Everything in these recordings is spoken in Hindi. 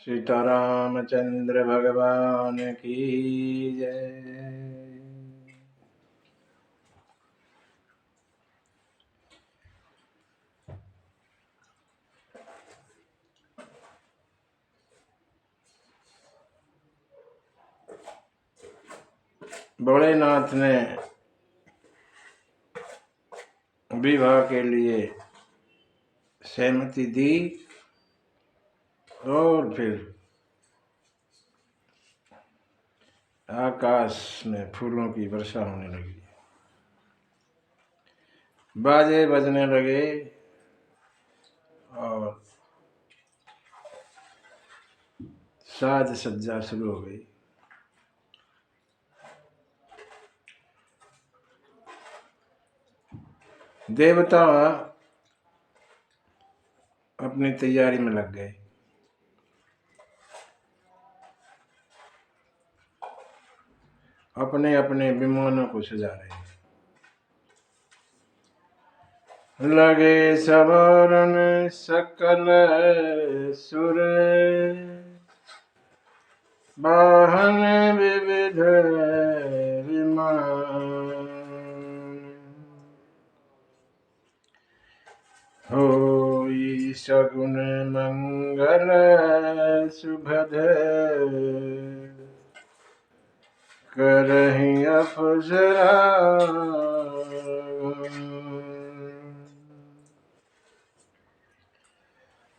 सीतारामचंद्र भगवान की जय। भोलेनाथ ने विवाह के लिए सहमति दी और फिर आकाश में फूलों की वर्षा होने लगी, बाजे बजने लगे और साज सज्जा शुरू हो गई। देवता अपनी तैयारी में लग गए। अपने अपने विमानों को सजा रहे हैं। लगे सवरन सकल सुर, वाहन विविध विमान, होई सगुन मंगल सुभद, करहि अप्सरा।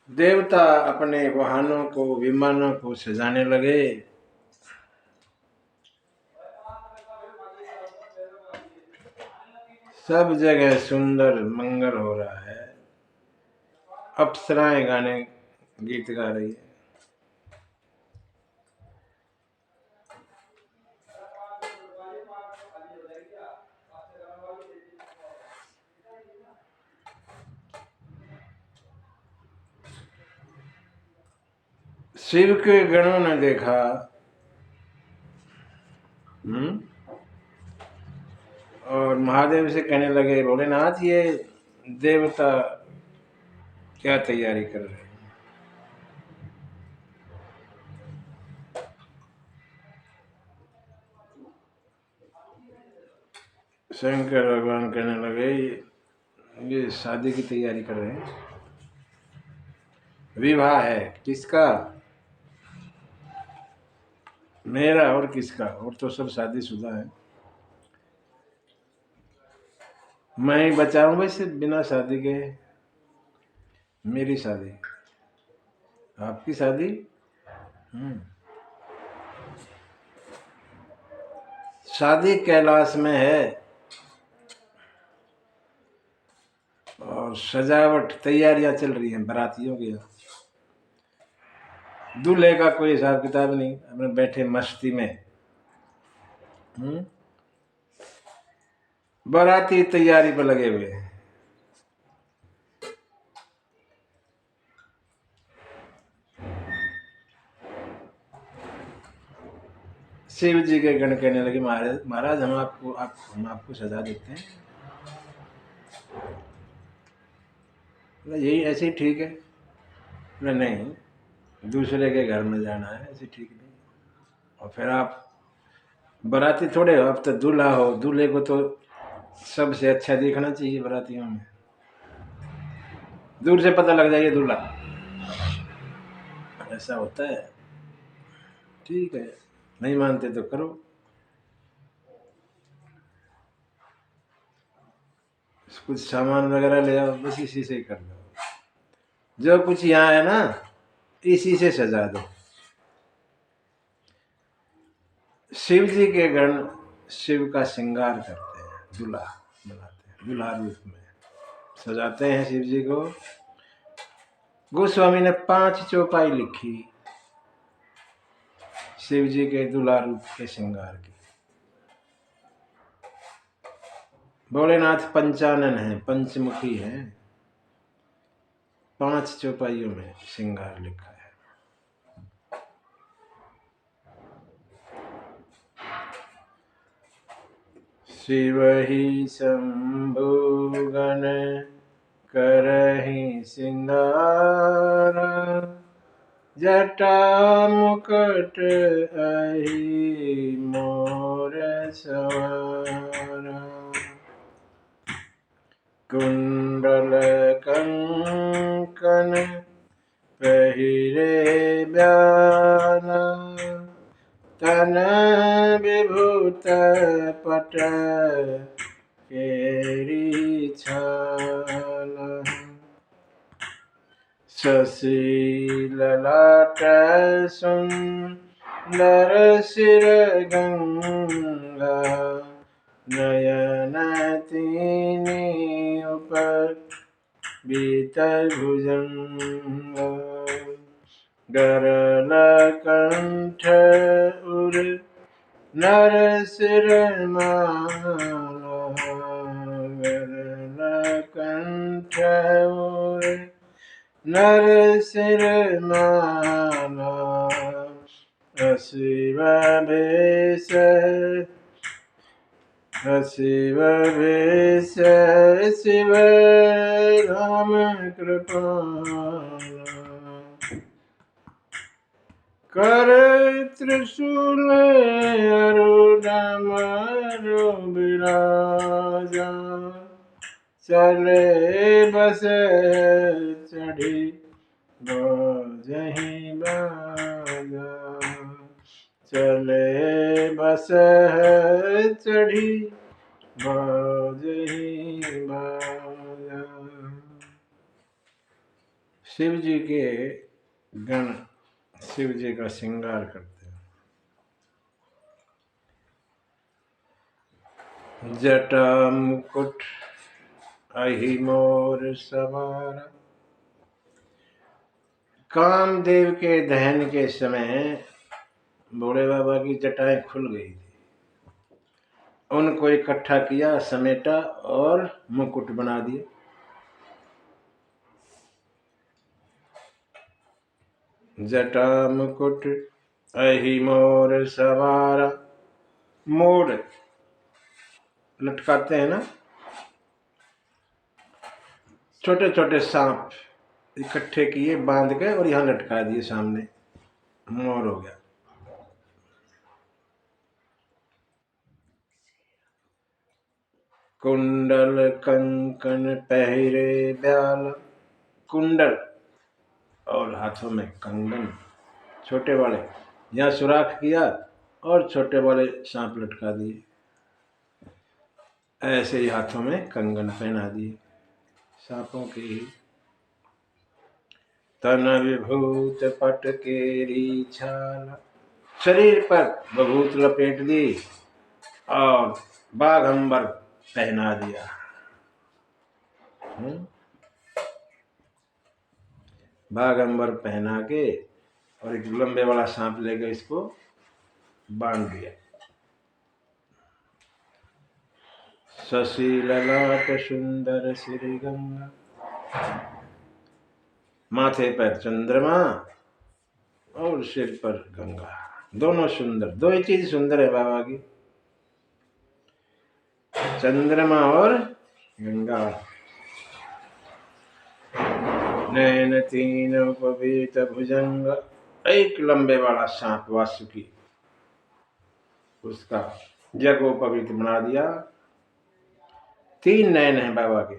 देवता अपने वाहनों को, विमानों को सजाने लगे। सब जगह सुंदर मंगल हो रहा है। अप्सराएं गीत गा रही है। शिव के गणों ने देखा और महादेव से कहने लगे, भोलेनाथ ये देवता क्या तैयारी कर रहे हैं? शंकर भगवान कहने लगे, ये शादी की तैयारी कर रहे हैं। विवाह है। किसका? मेरा और किसका? और तो सब शादीशुदा है। मैं ही बचा हूं वैसे बिना शादी के। मेरी शादी, आपकी शादी। शादी कैलाश में है और सजावट, तैयारियां चल रही हैं बारातियों की। दूल्हे का कोई हिसाब किताब नहीं, अपने बैठे मस्ती में। बाराती तैयारी पर लगे हुए हैं। शिव जी के गण कहने लगे, महाराज हम आपको सजा देते हैं। यही ऐसे ही ठीक है। नहीं, दूसरे के घर में जाना है, ऐसे ठीक नहीं। और फिर आप बाराती थोड़े हो, अब तो दूल्हा हो। दूल्हे को तो सबसे अच्छा दिखना चाहिए बारातियों में। दूर से पता लग जाए दूल्हा, ऐसा होता है। ठीक है, नहीं मानते तो करो। कुछ सामान वगैरह ले आओ, बस इसी से कर दो। जो कुछ यहाँ है ना, इसी से सजा दो। शिव जी के गण शिव का श्रृंगार करते हैं, दूल्हा बनाते हैं, दूल्हा रूप में सजाते हैं शिव जी को। गोस्वामी ने 5 चौपाई लिखी शिव जी के दूल्हा रूप के श्रृंगार की। भोलेनाथ पंचानन है, पंचमुखी है। 5 चौपाइयों में श्रृंगार लिखा है। शिव ही शंभु गण करहि सिंगारा, जटा मुकुट अहि मोर सवारा कुंडल कंकन पहिरे ब्याला तन विभूत पट केरी छाला शशि ललाट सुंदर सिर गंगा नयन तीनी ऊपर बीतर भुजंगा गरल कंठ उर नर सिर माला गरल कंठ उर नर सिर माला अशिव भेष शिव राम कृपाला कर त्रिशूल अरुणमरु विराजा चले बस चढ़ी बजहि बाजा चले बस चढ़ी बजहि बाजा। शिव जी के गण शिव जी का श्रृंगार करते हैं। जटा मुकुट अहि मोर सवारा कामदेव के दहन के समय भोले बाबा की जटाएं खुल गई थी, उनको इकट्ठा किया, समेटा और मुकुट बना दिया। जटा मुकुट अहि मोर सवारा, मोर लटकाते हैं ना, छोटे छोटे सांप इकट्ठे किए बांध के और यहाँ लटका दिए, सामने मोर हो गया। कुंडल कंकन पहिरे ब्याल, कुंडल और हाथों में कंगन छोटे वाले, यहाँ सुराख किया और छोटे वाले सांप लटका दिए, ऐसे ही हाथों में कंगन पहना दिए सांपों के ही। तन विभूत पट केरी छाला, शरीर पर विभूत लपेट दी और बाघंबर पहना दिया। बाघंबर पहना के और एक लंबे वाला सांप लेकर इसको बांध दिया। शशि ललाट सुंदर श्री गंगा, माथे पर चंद्रमा और सिर पर गंगा, दोनों सुंदर, दो ही चीज सुंदर है बाबा की, चंद्रमा और गंगा। नैन तीन उपवीत भुजंग, एक लंबे वाला सांप वासुकी, उसका जगह पवित्र बना दिया। तीन नयन है बाबा के।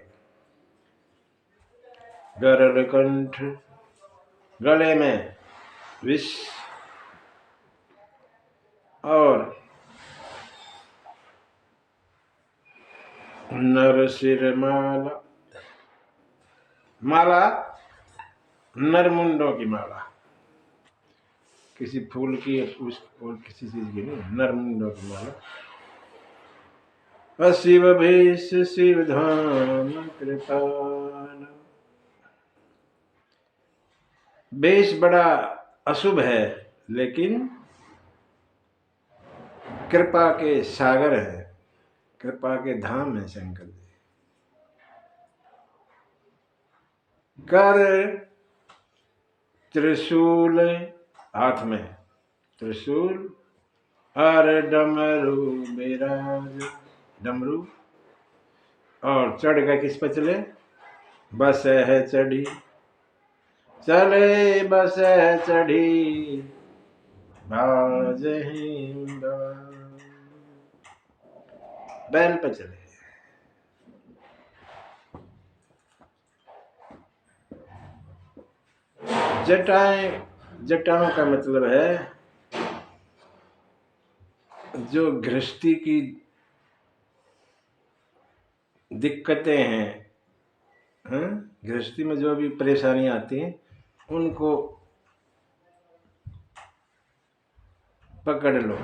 गरल कंठ, गले में विष और नर सिर माला, माला नरमुंडों की माला, किसी फूल की और किसी चीज की नहीं, नरमुंडों की माला। अशिव भेष शिव धाम कृपाल, वेश बड़ा अशुभ है लेकिन कृपा के सागर है, कृपा के धाम है शंकर जी। कर त्रिशूल, हाथ में त्रिशूल और डमरू विराज, डमरू, और चढ़ गए किस पर चले, बस है चढ़ी चले बस चढ़ी बाजही बैल पे चले। जटाएं, जटाओं का मतलब है जो गृहस्थी की दिक्कतें हैं, गृहस्थी में जो भी परेशानियां आती हैं उनको पकड़ लो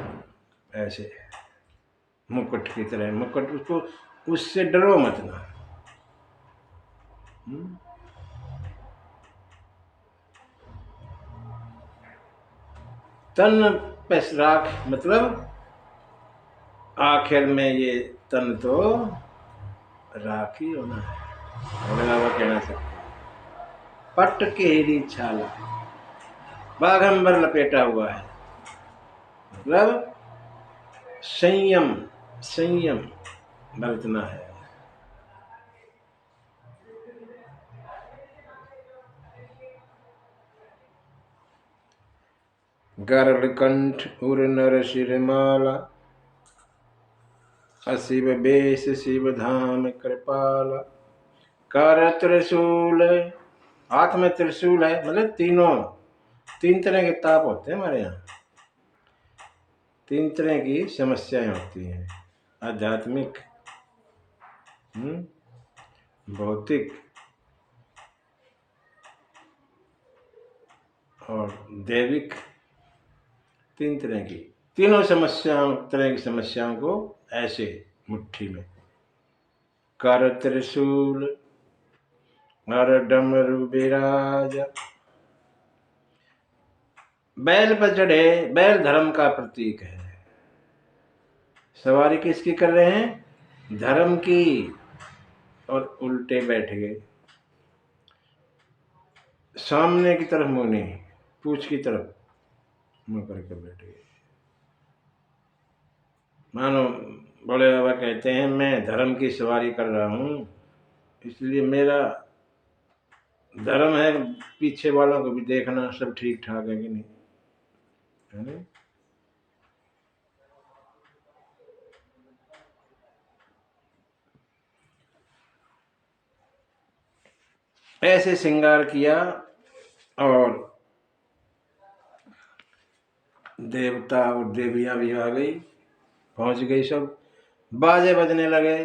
ऐसे मुकुट की तरह। मुकुट उसको, उससे डरो मत ना। तन पे राख मतलब आखिर में ये तन तो राख ही होना है। भोले बाबा कहना सकते पट केरी छाला बाघंबर लपेटा हुआ है, मतलब संयम, संयम बरतना है। गरुड़ कंठ उर नर शिरमाला अशिव बेश शिव धाम कृपाला। कर त्रिशूल, हाथ में त्रिशूल है, मतलब तीन तरह के ताप होते हैं हमारे यहाँ। तीन तरह की समस्याएं होती हैं, आध्यात्मिक, भौतिक और दैविक। तीन तरह की, तीनों तरह की समस्याओं को ऐसे मुट्ठी में। कर त्रिशूल और डमरू बिराज। बैल पर चढ़े, बैल धर्म का प्रतीक है। सवारी किसकी कर रहे हैं? धर्म की। और उल्टे बैठ गए, सामने की तरफ मुंह नहीं, पूछ की तरफ मुंह करके बैठ गए। मानो बड़े बाबा कहते हैं मैं धर्म की सवारी कर रहा हूँ, इसलिए मेरा धर्म है पीछे वालों को भी देखना सब ठीक ठाक है कि नहीं, है ना? ऐसे श्रृंगार किया और देवता और देवियां भी आ गई, पहुंच गई सब, बाजे बजने लगे।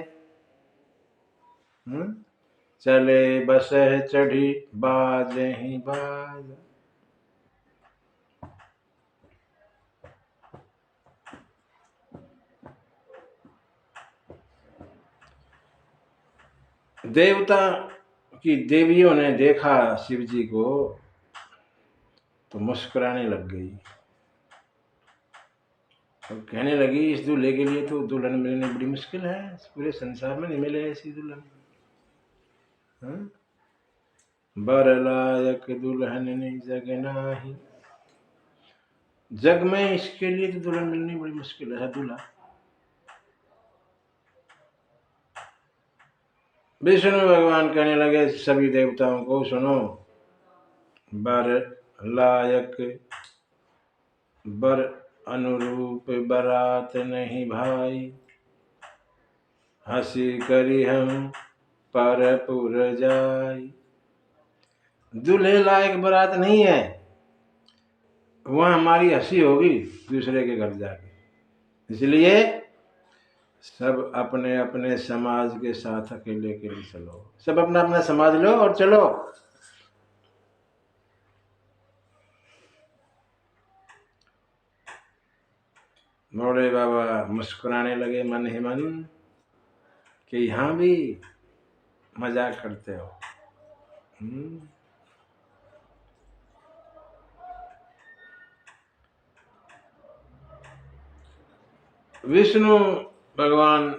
चले बस चढ़ी बाजे ही बाज। देवता की देवियों ने देखा शिव जी को तो मुस्कुराने लग गई और कहने लगी इस दूल्हे के लिए तो दुल्हन मिलनी बड़ी मुश्किल है, पूरे संसार में नहीं मिले ऐसी दुल्हन। बर लायक दुल्हन ने जग नाही, जग में इसके लिए तो दुल्हन मिलनी बड़ी मुश्किल है, दूल्हा। विष्णु भगवान कहने लगे सभी देवताओं को, सुनो, बर लायक बर अनुरूप बरात नहीं भाई, हंसी करी हम परपुर जाई। दूल्हे लायक बरात नहीं है, वह हमारी हंसी होगी दूसरे के घर जाके। इसलिए सब अपने अपने समाज के साथ अकेले अकेले चलो, सब अपना अपना समाज लो और चलो। भोले बाबा मुस्कुराने लगे मन ही मन कि यहाँ भी मजाक करते हो। विष्णु भगवान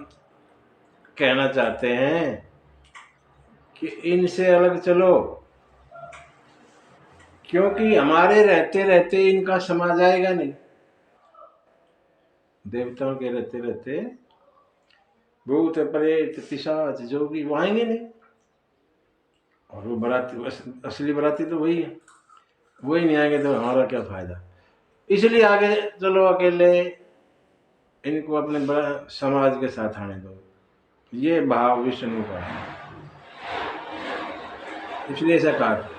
कहना चाहते हैं कि इनसे अलग चलो, क्योंकि हमारे रहते रहते इनका समाज आएगा नहीं। देवताओं के रहते रहते भूत प्रेत पिशाच जो भी वो आएंगे नहीं, और वो बराती, असली बराती तो वही है। वही नहीं आएंगे तो हमारा क्या फायदा। इसलिए आगे चलो, अकेले इनको अपने बड़ा समाज के साथ आने दो। ये भाव विष्णु का है, इसलिए ऐसा कहा।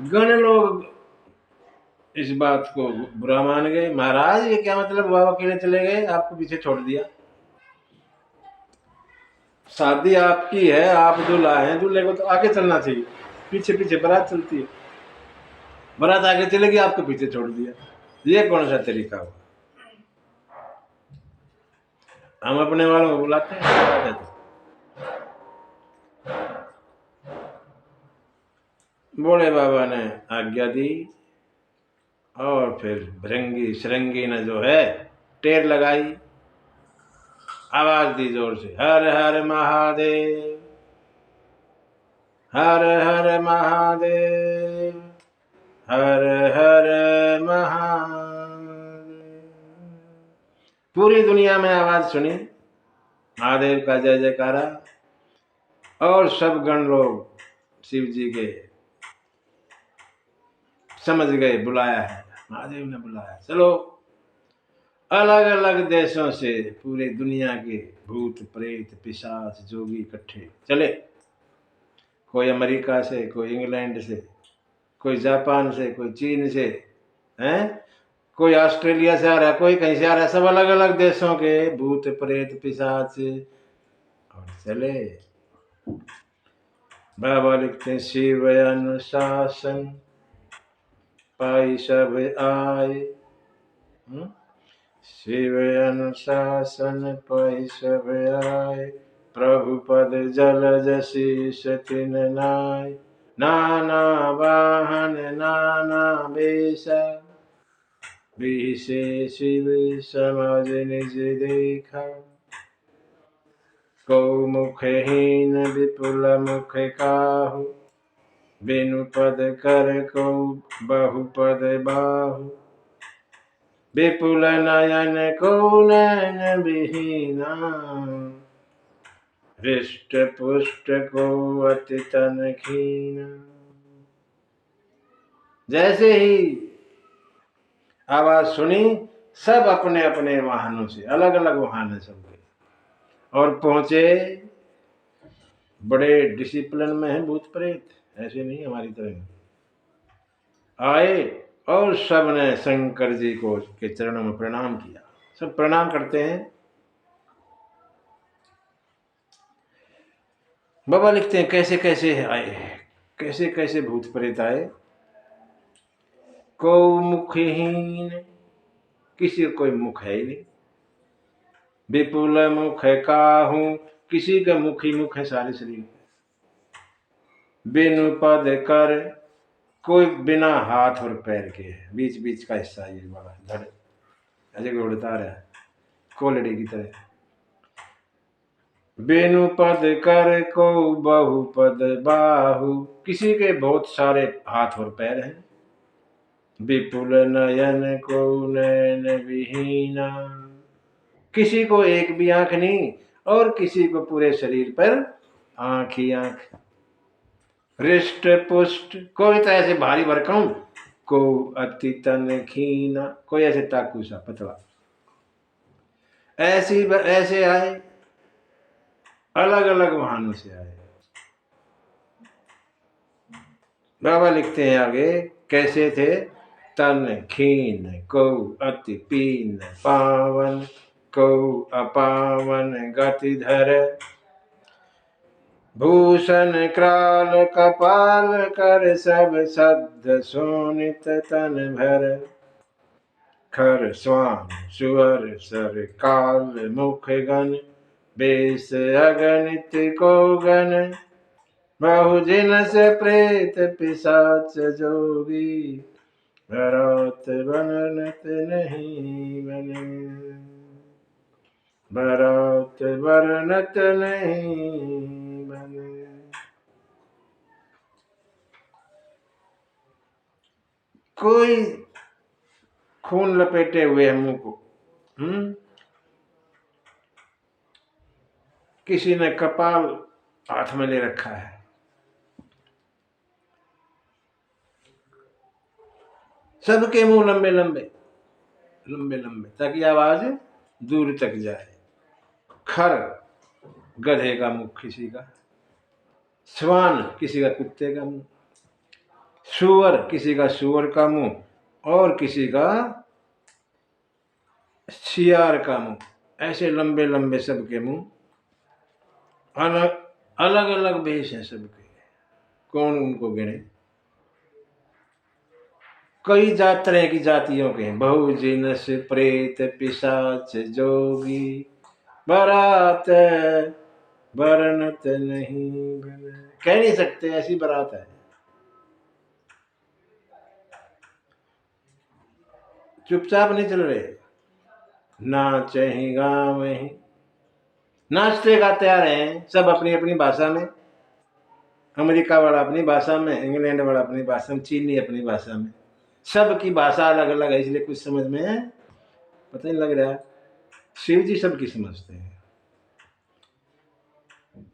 गण लोग इस बात को बुरा मान गए। महाराज ये क्या मतलब, बाबा अकेले चले गए, आपको पीछे छोड़ दिया। शादी आपकी है, आप दूल्हा हैं, दूल्हे को तो आगे चलना चाहिए, पीछे पीछे बारात चलती है। बारात आगे चलेगी, आपको पीछे छोड़ दिया, ये कौन सा तरीका हुआ। हम अपने वालों को बुलाते हैं, बोले बाबा ने आज्ञा दी, और फिर भृंगी श्रृंगी ने जो है टेर लगाई, आवाज दी जोर से, हर हर महादेव, हर हर महादेव, हर हर महादेव। पूरी दुनिया में आवाज सुनी महादेव का जय जयकारा, और सब गण लोग शिव जी के समझ गए बुलाया है, महादेव ने बुलाया। चलो, अलग अलग देशों से पूरे दुनिया के भूत प्रेत पिशाच जोगी इकट्ठे चले, कोई अमेरिका से, कोई इंग्लैंड से, कोई जापान से, कोई चीन से, हैं, कोई ऑस्ट्रेलिया से आ रहा है, कोई कहीं से आ रहा है, सब अलग अलग देशों के भूत प्रेत पिशाच, और चले। बाबा लिखते हैं, शिव अनुशासन पाई सब आए, शिव अनुशासन पाई सब आए, प्रभु पद जलज शीश तिन नाय, नाना वाहन नाना वेशा, विशेष समझ निज देखा, कौ मुखहीन विपुल मुख काहू, बिनु पद कर को बहुपद बाहु, विपुल नयन को नयन विहीना, हृष्ट पुष्ट को अति तन खीना। जैसे ही आवाज सुनी, सब अपने अपने वाहनों से, अलग अलग वाहन है सबके, और पहुंचे। बड़े डिसिप्लिन में है भूत प्रेत, ऐसे नहीं हमारी तरह। आए और सब ने शंकर जी को के चरणों में प्रणाम किया, सब प्रणाम करते हैं। बाबा लिखते हैं, कैसे कैसे आए, कैसे कैसे भूत प्रेत आए। को मुखहीन, किसी कोई मुख है ही नहीं, विपुल मुख काहू, किसी का मुख ही मुख है सारे शरीर, बिनु पद कर, कोई बिना हाथ और पैर के है, बीच बीच का हिस्सा ये बड़ा धड़ ऐसे उड़ता रहा कोलड़ी की तरह। बिनु पद कर को बहुपद बाहु, किसी के बहुत सारे हाथ और पैर हैं, विपुल नयन को नयन विहीना, किसी को एक भी आंख नहीं, और किसी को पूरे शरीर पर आंख ही आंख, हृष्ट पुष्ट, कोई तो ऐसे भारी भरकम, को अति तन खीना, कोई ऐसे टाकू सा पतला, ऐसे आए, अलग अलग वाहनों से आए। बाबा लिखते हैं आगे, कैसे थे, तन खीन को अति पीन, पावन को अपावन गतिधर, भूषण क्राल कपाल कर सब सद्ध शोणित तन भर, खर स्वान सुअर सर काल मुख गण, बेस अगणित को गण, बहुजिन से प्रेत पिशाच जोगी, भरत बनत नहीं बने, भरत बरनत नहीं बने। कोई खून लपेटे हुए है मुंह को, किसी ने कपाल हाथ में ले रखा है, सबके मुंह लंबे लंबे लंबे लंबे, ताकि आवाज दूर तक जाए। खर गधे का मुख किसी का, श्वान किसी का कुत्ते का मुंह, सुअर किसी का सुअर का मुंह, और किसी का सियार का मुंह। ऐसे लंबे लंबे सबके मुंह, अलग अलग अलग भेष है सबके। कौन उनको गिने? कई तरह की जातियों के हैं। बहु जिनस प्रेत पिशाच जोगी, बारात बरनत नहीं बने। कह नहीं सकते, ऐसी बारात है। चुपचाप नहीं चल रहे, नाचे ही गाँव ही, नाचते गाते आ रहे हैं सब अपनी अपनी भाषा में। अमेरिका वाला अपनी भाषा में, इंग्लैंड वाला अपनी भाषा में, चीनी अपनी भाषा में। सबकी भाषा अलग अलग है, इसलिए कुछ समझ में पता नहीं लग रहा। शिव जी सबकी समझते हैं।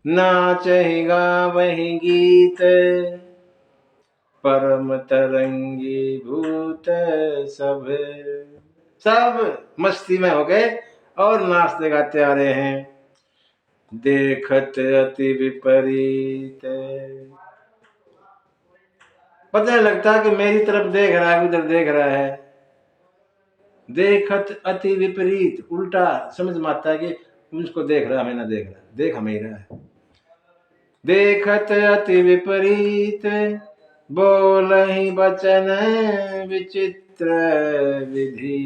नाच ही गावहि गीत, परम तरंगी भूत सब। सब मस्ती में हो गए और नाचते गाते आ रहे हैं। देखत अति विपरीत, पता नहीं लगता कि मेरी तरफ देख रहा है, उधर देख रहा है। देखत अति विपरीत, उल्टा समझ में आता है कि उसको देख रहा, हमें ना देख रहा, देख हमें ही रहा है। देखत अति विपरीत, बोलहि बचन विचित्र विधि।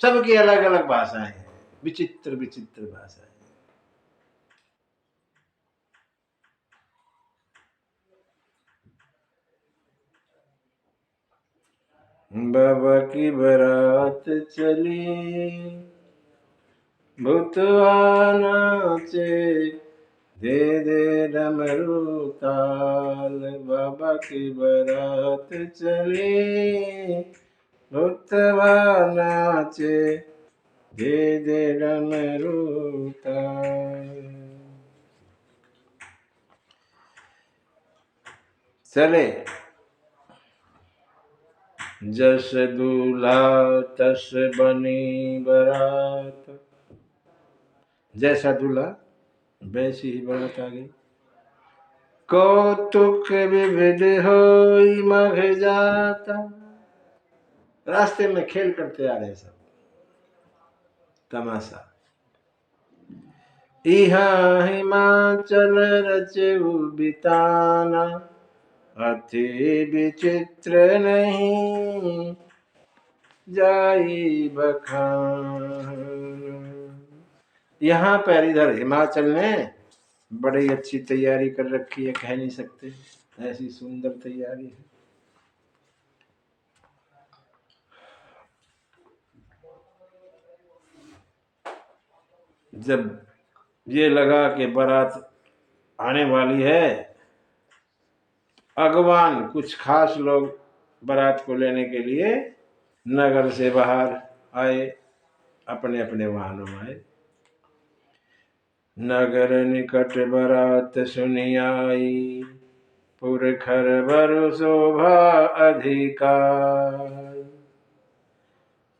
सबकी अलग अलग भाषाएं हैं, विचित्र विचित्र भाषाएं। बाबा की बारात चली, भूतवा नाचे, दे दे डमरू ताल। बाबा की बारात चली, भूतवा नाचे, दे दे डमरू ताल। चले जस दूल्हा तस बनी बारात, जैसा दूल्हा वैसी ही बारात आ गई। कौतुक विविध होई मघ जाता, रास्ते में खेल करते आ रहे सब, तमाशा। इहाँ हिमाचल रचेउ बिताना, अति विचित्र नहीं जाई बखान। यहाँ पर इधर हिमाचल ने बड़ी अच्छी तैयारी कर रखी है, कह नहीं सकते, ऐसी सुंदर तैयारी है। जब ये लगा कि बारात आने वाली है, अगवान कुछ खास लोग बारात को लेने के लिए नगर से बाहर आए, अपने अपने वाहनों में आए। नगर निकट बारात सुनी आई, पुरखर बर शोभा अधिकार।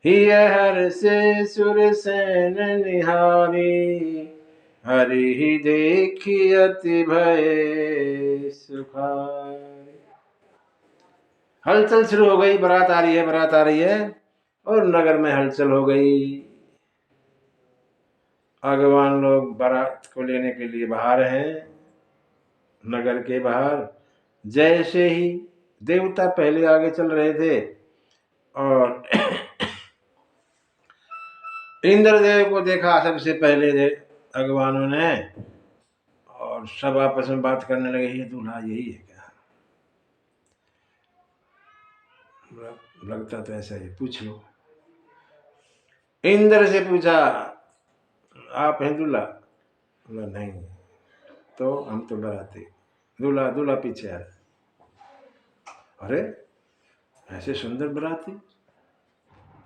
हिय हर से सुरसेन निहारी, हरि ही देखी अति भय सुखार। हलचल शुरू हो गई, बारात आ रही है, बारात आ रही है, और नगर में हलचल हो गई। अगवान लोग बारात को लेने के लिए बाहर हैं, नगर के बाहर। जैसे ही देवता पहले आगे चल रहे थे और इंद्रदेव को देखा सबसे पहले अगवानों ने, और सब आपस में बात करने लगे, ये दूल्हा यही है क्या? लगता तो ऐसा ही, पूछ लो। इंद्र से पूछा, आप हैं दूल्हा? बोला नहीं। तो हम तो बाराती। दूल्हा दूल्हा पीछे आ रहा। अरे ऐसे सुंदर बाराती,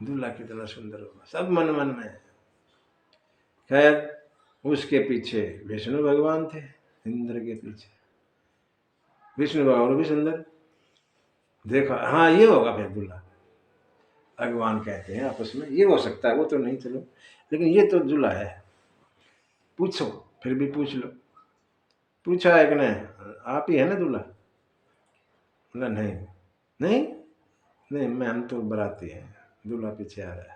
दूल्हा कितना सुंदर होगा, सब मन मन में। खैर उसके पीछे विष्णु भगवान थे, इंद्र के पीछे। विष्णु भगवान भी सुंदर देखा, हाँ ये होगा फिर दूल्हा। भगवान कहते हैं आपस में, ये हो सकता है, वो तो नहीं, चलो, लेकिन ये तो दूल्हा है। पूछो, फिर भी पूछ लो। पूछा है कि नहीं, आप ही है ना दूल्हा? बोला नहीं। नहीं नहीं, मैं, हम तो बराती हैं, दूल्हा पीछे आ रहा है।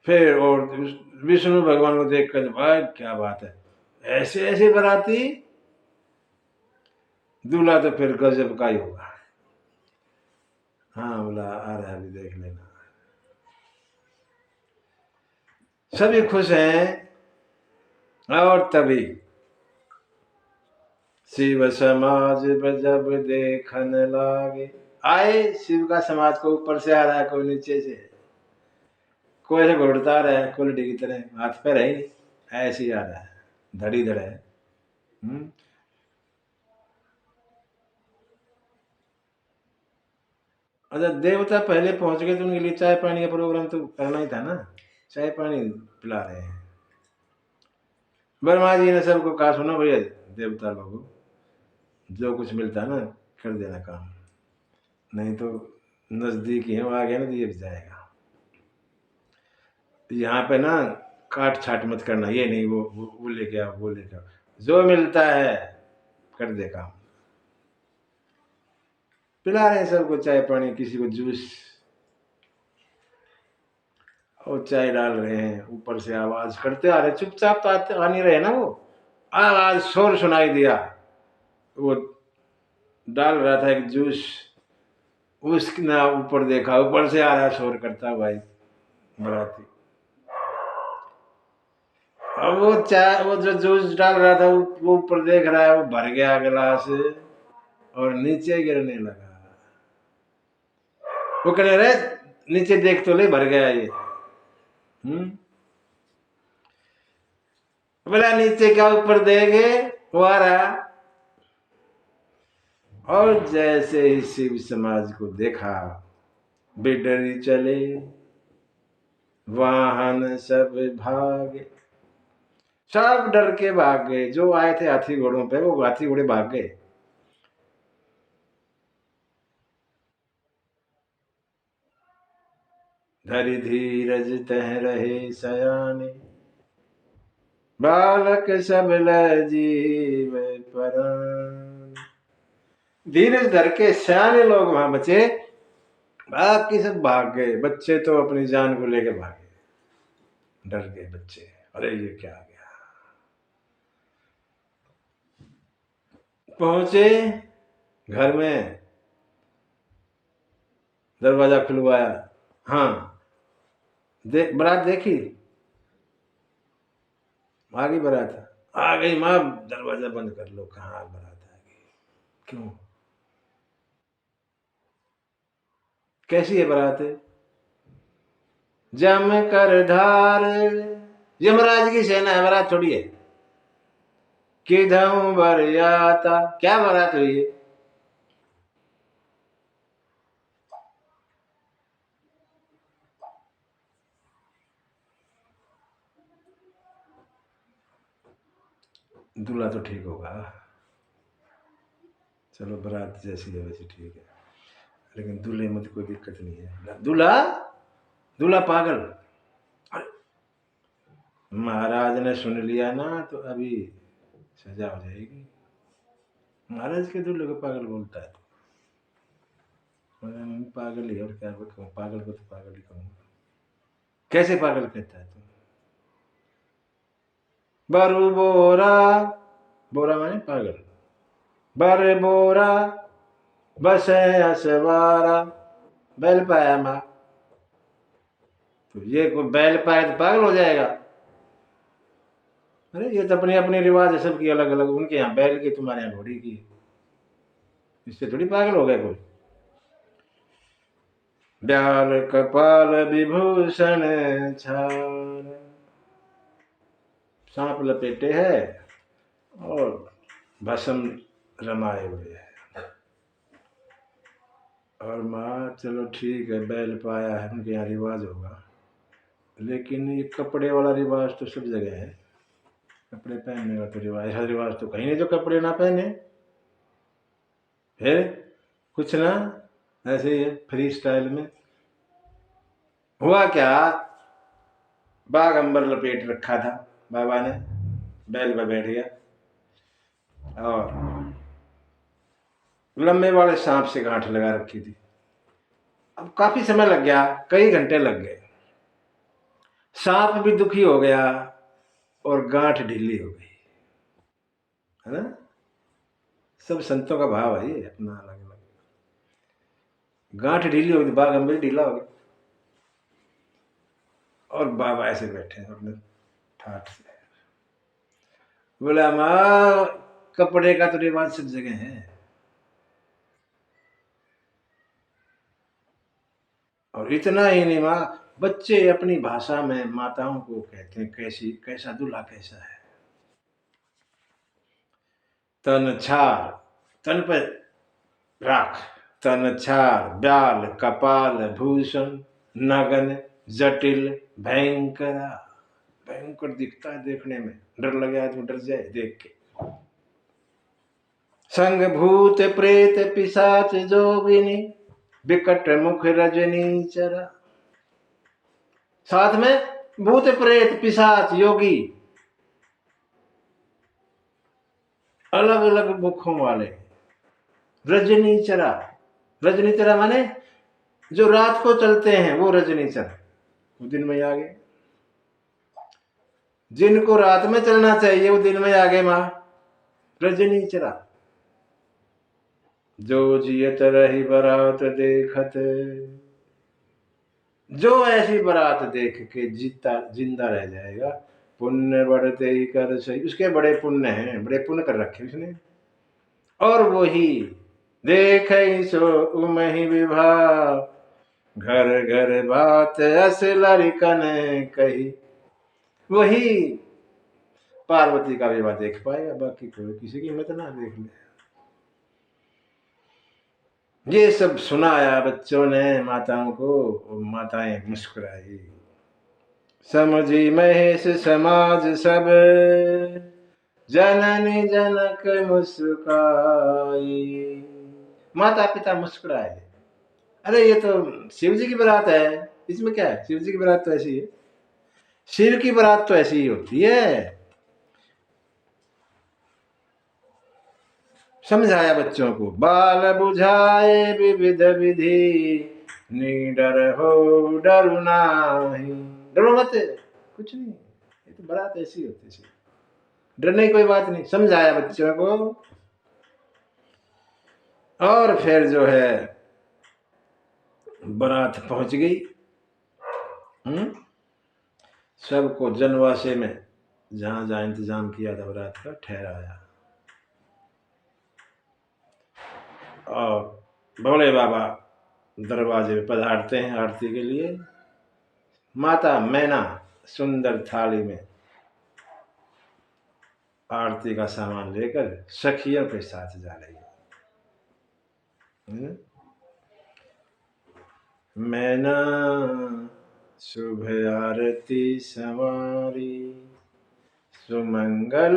फिर और विष्णु भगवान को देख कर, भाई क्या बात है, ऐसे ऐसे बराती, दूल्हा तो फिर गजब का ही होगा। हाँ बोला, आ रहा है, अभी देख लेना। सभी खुश हैं। और तभी शिव समाज जब देखन लागे, आए शिव का समाज को, ऊपर से आ रहा है कोई, नीचे से कोई, ऐसे घोड़ता रहा है, कोल्डी की तरह, हाथ पैर है ही नहीं, ऐसे ही आ रहा है, धड़ी धड़ है। अच्छा, देवता पहले पहुंच गए तो उनके लिए चाय पानी का प्रोग्राम तो करना ही था ना, चाय पानी पिला रहे हैं। ब्रह्मा जी ने सबको कहा, सुनो भैया देवता लोगों, जो कुछ मिलता है ना कर देना काम, नहीं तो नजदीक ही है, वो आ गया ना तो ये भी जाएगा। यहाँ पे ना काट छाट मत करना, ये नहीं वो लेके आओ, वो लेके आओ, जो मिलता है कर दे काम। पिला रहे हैं सबको चाय पानी, किसी को जूस, और चाय डाल रहे हैं। ऊपर से आवाज करते आ रहे, चुपचाप तो आते आ नहीं रहे ना, वो आवाज शोर सुनाई दिया, वो डाल रहा था एक जूस, उसके ना ऊपर देखा, ऊपर से आ रहा शोर करता भाई बराती। अब वो चाय, वो जो जूस डाल रहा था वो ऊपर देख रहा है, वो भर गया गिलास और नीचे गिरने लगा। वो कहने रहे, नीचे देख तो ले, भर गया ये। बोला नीचे क्या ऊपर देखे, वो आ रहा। और जैसे ही शिव समाज को देखा, बिडरी चले, वाहन सब भागे, सब डर के भाग गए, जो आए थे हाथी घोड़ों पे वो हाथी घोड़े भाग गए। धरि धीरज तह रहे सयाने, बालक सब जीव परान। धीरज धर के सयाने लोग वहां बचे, बाकी सब भाग गए। बच्चे तो अपनी जान को लेकर भागे, डर गए बच्चे, अरे ये क्या आ गया। पहुंचे घर में, दरवाजा खुलवाया, हाँ बारात देखी, आ गई बारात, आ गई माँ, दरवाजा बंद कर लो, कहाँ बारात आ गई। क्यों, कैसी है बारात? जम कर धार, यमराज की सेना है, बारात थोड़ी है। किधम बरियाता, क्या बारात हुई है? दूल्हा तो ठीक होगा, चलो बारात जैसी है वैसी ठीक है, लेकिन दूल्हे में तो कोई दिक्कत नहीं है। दूल्हा, दूल्हा पागल, महाराज ने सुन लिया ना तो अभी सजा हो जाएगी। महाराज के दूल्हे को पागल बोलता है, पागल ही, और क्या कहूँ, पागल को तो पागल ही कहूँगा। कैसे पागल कहता है तुम? बारू बोरा, बोरा माने पागल, बारे बोरा बसे असवारा, बैल पाया माँ, तो ये कोई बैल पाए तो पागल हो जाएगा? अरे ये तो अपने अपने रिवाज है सबकी अलग अलग, उनके यहाँ बैल की, तुम्हारे यहाँ घोड़ी की, इससे थोड़ी पागल हो गए कोई। ब्याल कपाल विभूषण छान, सांप लपेटे है और भस्म रमाए हुए है। और माँ चलो ठीक है, बैल पाया है, उनके यहाँ रिवाज होगा, लेकिन ये कपड़े वाला रिवाज तो सब जगह है, कपड़े पहनने का तो रिवाज, हर रिवाज तो कहीं नहीं जो कपड़े ना पहने। फिर कुछ ना, ऐसे ही है फ्री स्टाइल में। हुआ क्या, बाग अंबर लपेट रखा था बाबा ने, बैल पर बैठ गया और लंबे वाले सांप से गांठ लगा रखी थी। अब काफी समय लग गया, कई घंटे लग गए। सांप भी दुखी हो गया और गांठ ढीली हो गई, है ना। सब संतों का भाव है ये, अपना अलग अलग। गांठ ढीली हो गई, बाग अंबर ढीला हो गया और बाबा ऐसे बैठे हैं अपने ठाठ से। बोला माँ, कपड़े का तो रिवाज सब जगह है, और इतना ही नहीं माँ, बच्चे अपनी भाषा में माताओं को कहते हैं कैसी, कैसा दूल्हा कैसा है। तन छार, तन पर राख, तन छार, ब्याल, कपाल, भूषण, नगन, जटिल, भयंकर। भयंकर दिखता है देखने में, डर लगे आदमी डर जाए देख के। संग भूत प्रेत पिशाच जोगिनी, विकट मुख रजनी चरा। साथ में भूत प्रेत पिशाच योगी, अलग अलग मुखों वाले। रजनी चरा, रजनी चरा माने जो रात को चलते हैं वो रजनी चरा, वो दिन में आ गए। जिनको रात में चलना चाहिए वो दिन में आ गए मां, रजनी चरा। जो जियत रही बरात देखत, जो ऐसी बरात देख के जीता जिंदा रह जाएगा, पुण्य बढ़ते ही कर सही, उसके बड़े पुण्य हैं, बड़े पुण्य कर रखे उसने। और वही देख सो उमहि विभा, घर घर बात अस लड़कन कही। वही पार्वती का विवाह देख पाएगा, बाकी कोई किसी की हिम्मत ना देख ले। ये सब सुनाया बच्चों ने माताओं को, माताएं मुस्कुराई। समझी महेश समाज सब, जननी जनक मुस्काई। माता पिता मुस्कुराए, अरे ये तो शिव जी की बारात है, इसमें क्या है, शिव जी की बारात तो ऐसी है, शिव की बारात तो ऐसी ही होती है। समझाया बच्चों को, बाल बुझाए विविध विधि, निडर हो डरू नाही। डरो मत, कुछ नहीं, ये तो बारात ऐसी होती है, डरने की कोई बात नहीं। समझाया बच्चों को, और फिर जो है बारात पहुंच गई। सबको जनवासे में जहां जहां इंतजाम किया था बारात का ठहराया, और भोले बाबा दरवाजे पे पधारते हैं आरती के लिए। माता मैना सुंदर थाली में आरती का सामान लेकर सखियों के साथ जा रही है। मैना शुभ आरती सवारी, सुमंगल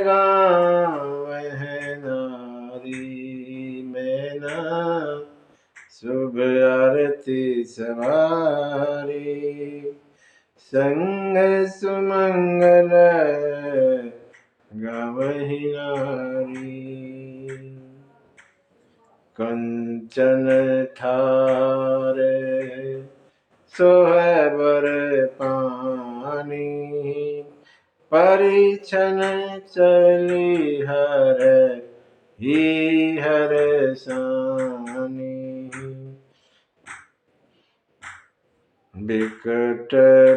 गावै नारी। मैना शुभ आरती सवारी, संग सुमंगल गावहि नारी। कंचन थार सोहबर पानी, परिछन चली हर ही हर सानी। बिकट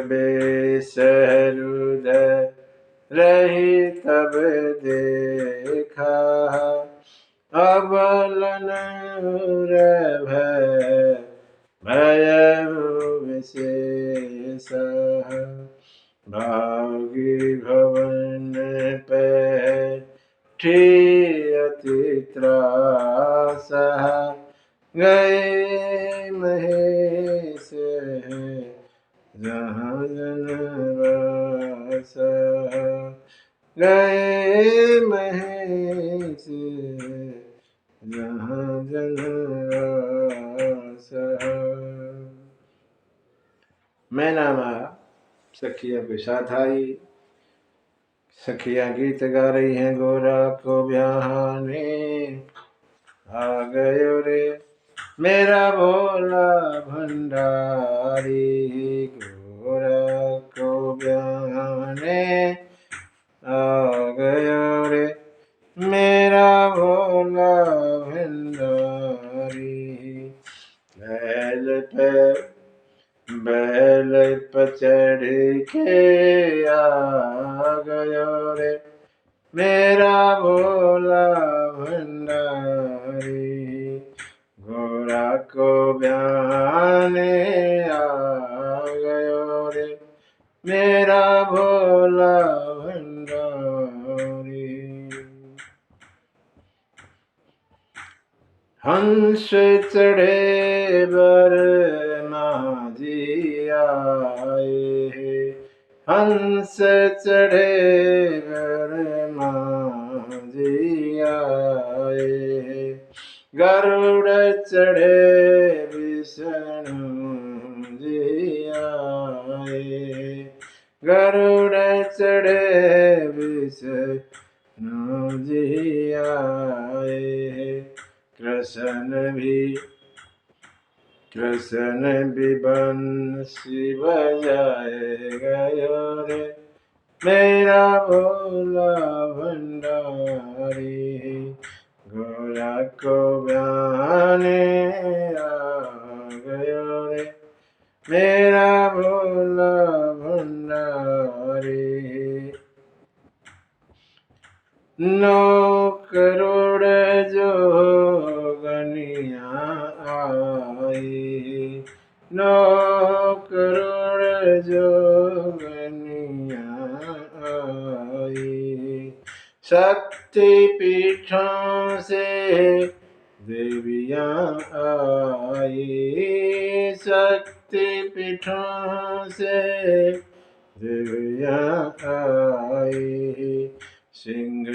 बेस हृदय रही तब देखा, अबलन भयउ विशेष। भागी भवन पे अति त्रास, गए महेश जहाँ जनवास। गए महेश जहाँ जनवास। मैना माँ सखिया के साथ आई। सखिया गीत गा रही हैं, गोरा को ब्याहने आ गयो रे मेरा भोला भंडारी। गोरा को ब्याहने आ गयो रे मेरा भोला भंडारी। बैल पे चढ़ के आ गयो रे मेरा भोला भंडारी। घोड़ा को ब्याहने आ गयो रे मेरा भोला भंडारी। हंस चढ़े बर माझी आए। हंस चढ़े बर माझी आए। गरुड़ चढ़े विष्णु जी आए। गरुड़ चढ़े विष्णु जी आए। कृष्ण भी बंसी बजाए गयो रे मेरा भोला भंडारी। घोड़ा को ब्याहने आ गयो रे मेरा भोला भंडारी। 9 करोड़ जोगनिया आई। 9 करोड़ जोगनिया आई। शक्ति पीठों से देवियाँ आई। शक्ति पीठों से देवियाँ आई। सिंह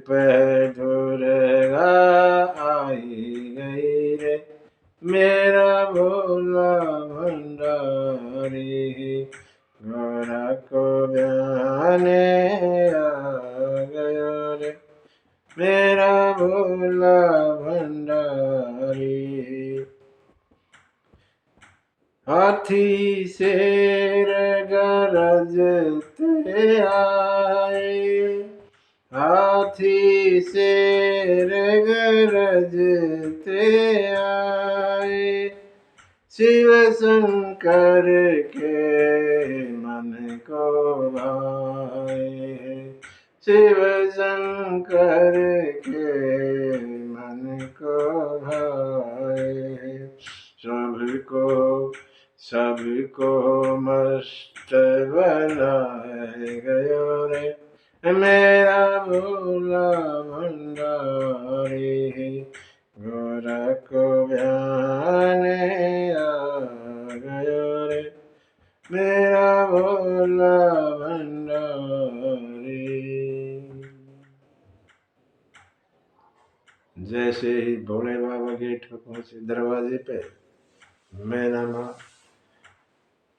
पे दुर्गा आई गई रे मेरा भोला भंडारी। घोड़ा को ब्याहने आ गयो रे मेरा भोला भंडारी। हाथी शेर गरजते आए। हाथी शेर गरजते आए। शिव शंकर के मन को भाए। शिव शंकर के मन को भाए। सबको मस्त बनाए गयो रे मेरा भोला भंडारी। घोड़ा को ब्याहने आ गयो रे मेरा भोला भंडारी। जैसे ही भोले बाबा गेट पर पहुंचे दरवाजे पे, मैना माँ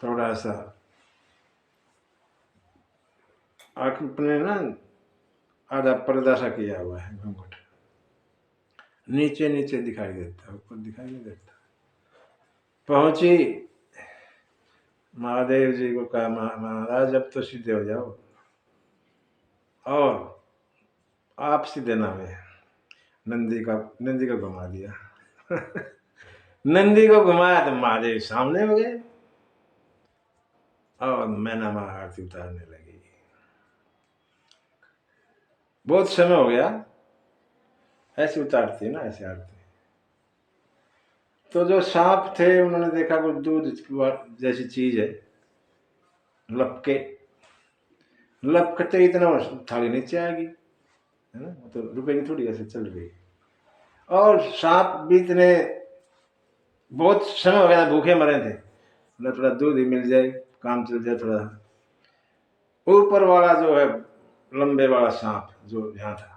थोड़ा सा आँख अपने ना आधा पर्दा सा किया हुआ है, घूंघट नीचे नीचे दिखाई देता, ऊपर दिखाई नहीं देता। पहुंची, महादेव जी को कहा, महाराज अब तो सीधे हो जाओ और आप सीधे ना हुए। नंदी को घुमा दिया। नंदी को घुमाया तो महादेव सामने हो गए और मैना माँ आरती उतारने लगी। बहुत समय हो गया, ऐसे उतारती है ना, ऐसे आरती। तो जो सांप थे उन्होंने देखा वो दूध जैसी चीज है, लपकते इतना थाली नीचे आएगी, है ना, तो रुकेगी थोड़ी, ऐसे चल रही। और सांप भी इतने बहुत समय हो गया, भूखे मरे थे, थोड़ा दूध ही मिल जाए, काम चल जाए थोड़ा। ऊपर वाला जो है लंबे वाला सांप जो यहाँ था,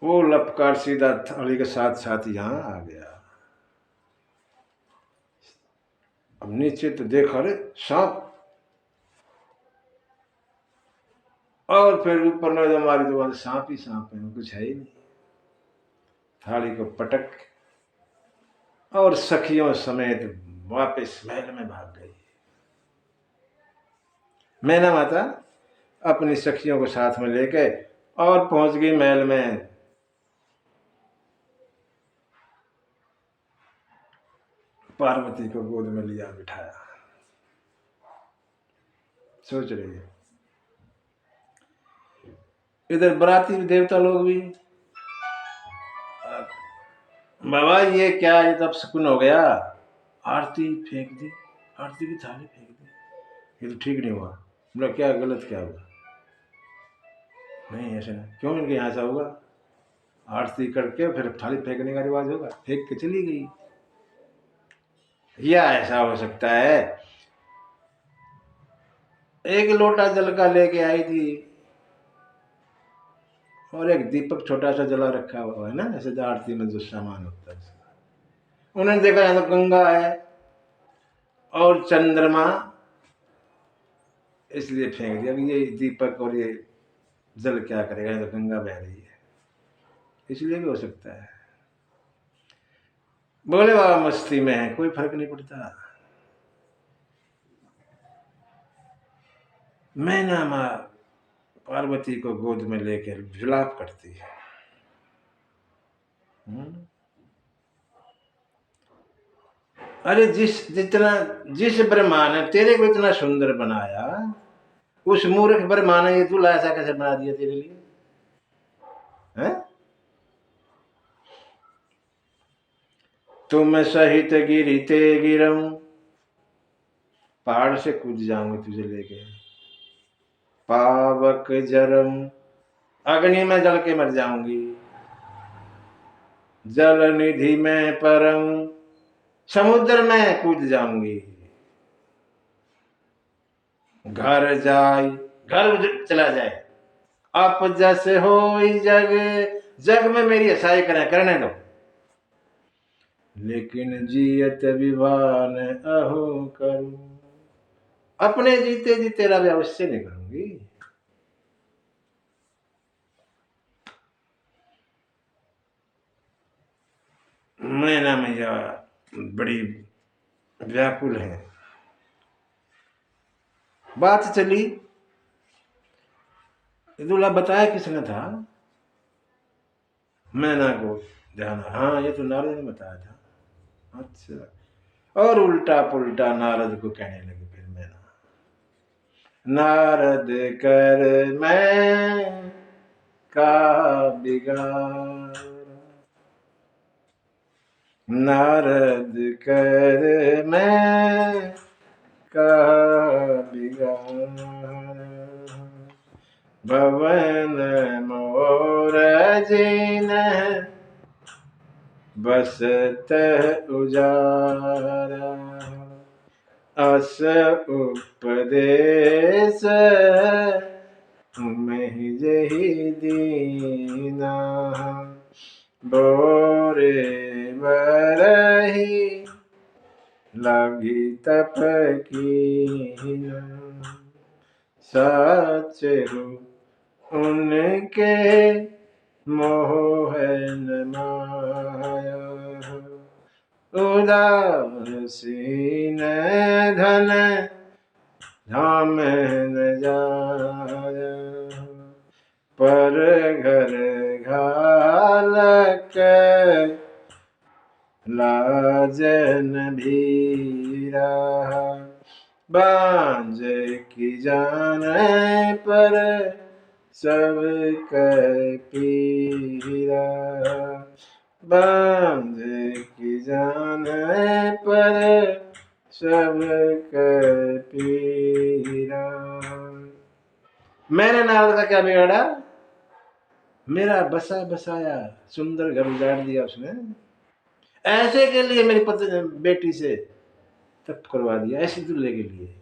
वो लपकार सीधा थाली के साथ साथ यहाँ आ गया। अब नीचे तो देखा, अरे सांप, और फिर ऊपर नजर मारी तो वहां सांप ही सांप है, कुछ है ही नहीं। थाली को पटक और सखियों समेत वापस महल में भाग गई। मैना माता अपनी सखियों को साथ में लेके और पहुंच गई महल में। पार्वती को गोद में लिया, बिठाया। सोच रही है इधर बराती देवता लोग भी, बाबा ये क्या, ये तो अब सुकून हो गया। आरती फेंक दी, आरती की थाली फेंक दी, ये तो ठीक नहीं हुआ। बोला क्या गलत क्या हुआ? नहीं ऐसा नहीं, क्यों इनके यहाँ ऐसा होगा? आरती करके फिर थाली फेंकने का रिवाज होगा? फेंक के चली गई। या ऐसा हो सकता है एक लोटा जल का लेके आई थी और एक दीपक छोटा सा जला रखा हुआ है ना, ऐसे आरती में जो सामान होता है। उन्होंने देखा यहाँ तो गंगा है और चंद्रमा, इसलिए फेंक दिया कि ये दीपक और ये जल क्या करेगा, ये तो गंगा बह रही है, इसलिए भी हो सकता है। बोले बाबा मस्ती में है, कोई फर्क नहीं पड़ता। मैना माँ पार्वती को गोद में लेकर विलाप करती है। अरे जिस ब्रह्मा ने तेरे को इतना सुंदर बनाया, उस मूर्ख ब्रह्मा ने ये दूल्हा ऐसा कैसे बना दिया तेरे लिए? है? तुम सहित गिरते गिरम, पहाड़ से कूद जाऊंगी तुझे लेके। पावक जरम, अग्नि में जल के मर जाऊंगी। जल निधि में परम, समुद्र में कूद जाऊंगी। घर जाए, घर चला जाए, आप जैसे हो जग, जग में मेरी हसाई करने दो, लेकिन जियत विवान अहो करूं, अपने जीते जी तेरा भी अवश्य नहीं करूंगी। मैना मैया बड़ी व्याकुल है। बात चली, दूल्हा बताया किसने था? मैना को ध्यान, हाँ ये तो नारद ने बताया था। अच्छा, और उल्टा पुल्टा नारद को कहने लगे फिर मैना, नारद कर मैं का बिगाड़, नारद कर मैं का बिगाड़, भवन मोर जिन बसत उजारा, अस उपदेश में जही दीना, बोरे बरही लगी तप कीना, सच उनके मोह न माया, उदासीन धन धाम न जाया, पर घर घालक लाजन भीरा, बांझ की जान पर सब पीरा, बांझ की जान पर सब पीरा। मैंने नारद का क्या बिगाड़ा? मेरा बसा बसाया सुंदर घर उजाड़ दिया उसने, ऐसे के लिए मेरी पत्नी बेटी से तप करवा दिया, ऐसे दूल्हे के लिए।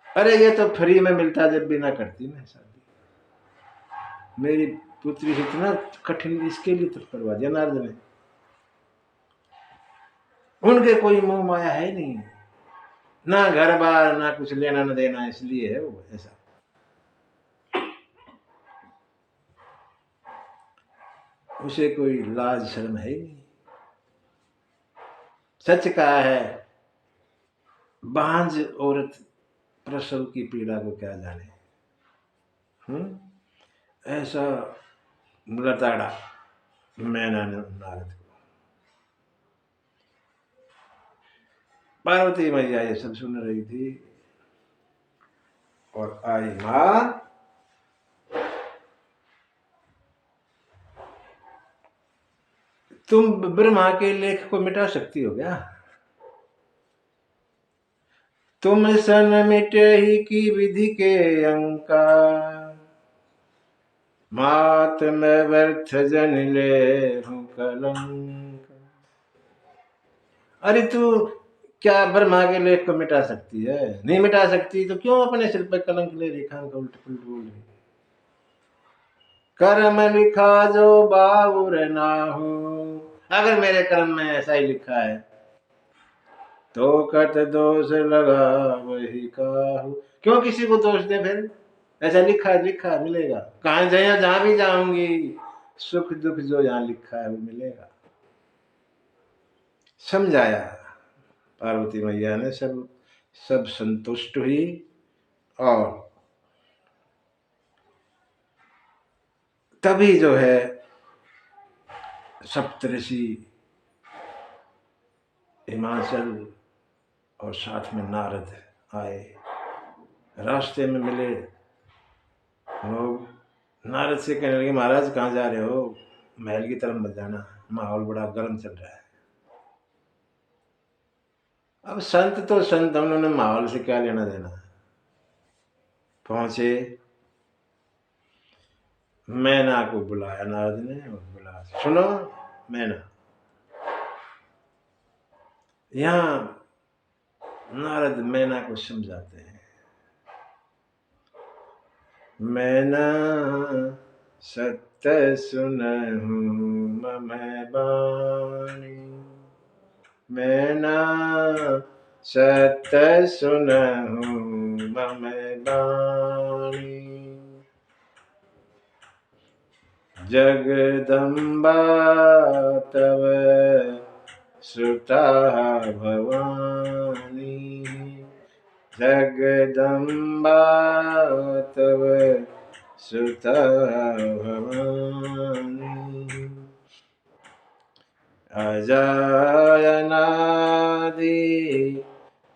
अरे ये तो फ्री में मिलता जब भी ना करती मैं शादी, मेरी पुत्री से इतना कठिन इसके लिए तप करवा दिया नारद ने। उनके कोई मोह माया है नहीं, ना घर बार, ना कुछ लेना न देना, इसलिए है वो ऐसा। उसे कोई लाज शर्म है ही नहीं। सच कहा है, बांझ औरत प्रसव की पीड़ा को क्या जाने। ऐसा लताड़ा मैना ने नारद को। पार्वती मैया ये सब सुन रही थी और आई, मां तुम ब्रह्मा के लेख को मिटा सकती हो क्या? तुम सन मिटे ही की विधि के अंकार, मात में व्यर्थ जन ले हूं कलंक। अरे तू क्या ब्रह्मा के लेख को मिटा सकती है? नहीं मिटा सकती तो क्यों अपने सिर पर कलंक ले रेखांक उल्ट पुलट बोल रही? कर्म लिखा जो बाउर ना हो, अगर मेरे कर्म में ऐसा ही लिखा है तो कत दोष लगा वही काहू। क्यों किसी को दोष दे? फिर ऐसा लिखा है, लिखा है, मिलेगा। कहां जाए, जहां भी जाऊंगी सुख दुख जो यहां लिखा है वो मिलेगा। समझाया पार्वती मैया ने, सब सब संतुष्ट हुई और तभी जो है सप्तऋषि हिमाचल और साथ में नारद आए। रास्ते में मिले लोग, नारद से कहने लगे, महाराज कहाँ जा रहे हो? महल की तरफ मत जाना, माहौल बड़ा गर्म चल रहा है। अब संत तो संत, उन्होंने माहौल से क्या लेना देना। पहुंचे, मैना को बुलाया नारद ने, बुला, सुनो मैना। यहाँ नारद मैना को समझाते हैं, मैना सत्य सुनहु मम बाणी, मैना सत्य सुनहु मम बाणी, जगदम्बा तव सुता भवानी, जगदम्बा तव सुता भवानी, अजायनादि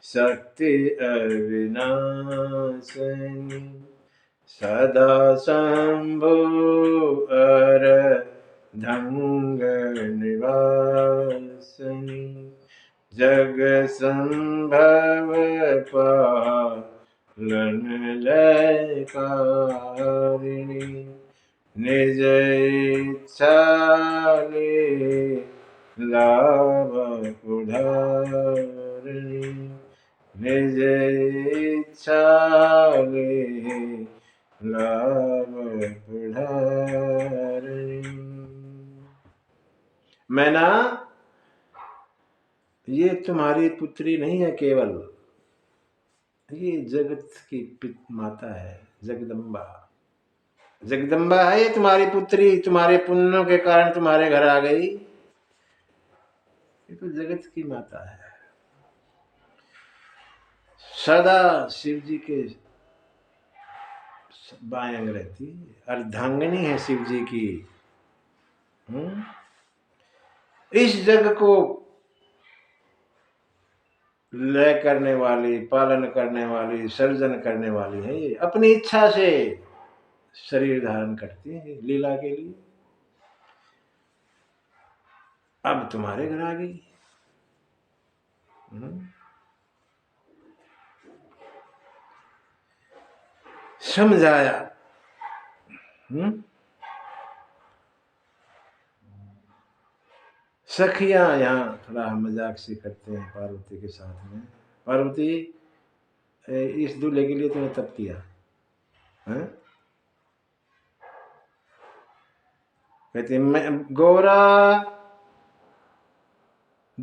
शक्ति अविनाशिनी, सदा शंभु अर धंग निवासिनी, जग संभव पालन लयकारिणी, निज इच्छा लाभ उधारिणी, निज इच्छा लाभ उधारिणी। मैना, ये तुम्हारी पुत्री नहीं है केवल, ये जगत की माता है, जगदम्बा। जगदम्बा है ये तुम्हारी पुत्री, तुम्हारे पुण्यों के कारण तुम्हारे घर आ गई। ये तो जगत की माता है, सदा शिव जी के बाएं अंग रहती, अर्धांगिनी है शिव जी की। इस जग को लय करने वाली, पालन करने वाली, सर्जन करने वाली है ये। अपनी इच्छा से शरीर धारण करती है लीला के लिए। अब तुम्हारे घर आ गई। समझाया। सखियां यहाँ थोड़ा मजाक से करते हैं पार्वती के साथ में, पार्वती इस दूल्हे के लिए तूने तप किया है? कहती मैं गोरा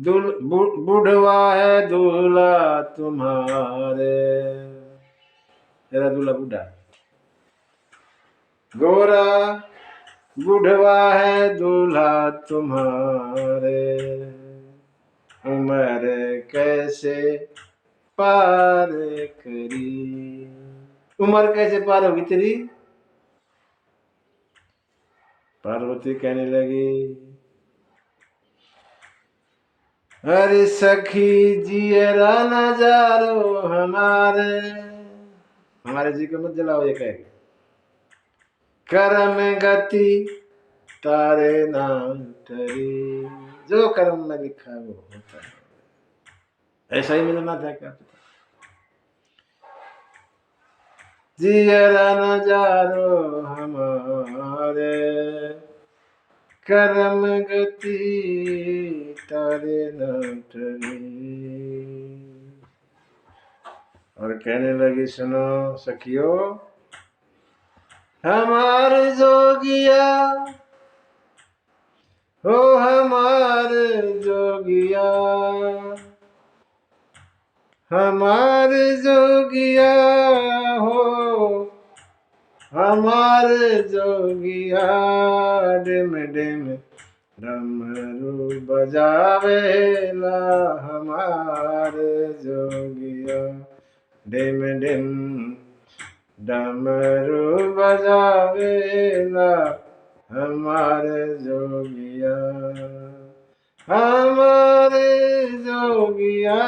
बुढ़वा है दूल्हा तुम्हारे, तेरा दूल्हा बूढ़ा, गोरा बुढ़वा है दूल्हा तुम्हारे, उम्र कैसे पार करी, उम्र कैसे पार होगी तेरी। पार्वती कहने लगी, अरे सखी जियरा नजारो हमारे जी को मत जलाओ, ये कहेगी कर्म गति तारे नाम तरी, जो कर्म में लिखा है वो होता है। ऐसा ही मिलना था क्या पता। जियरा नजारो हमारे, कर्म गति तारे नाम तरी। और कहने लगी, सुनो सखियो, हमारे जोगिया हो, हमारे जोगिया, हमारे जोगिया हो, हमारे जोगिया, डिम डिम डमरू बजावेला हमारे जोगिया, डिम डिम डमरू बजावेला हमारे जोगिया, हमारे जोगिया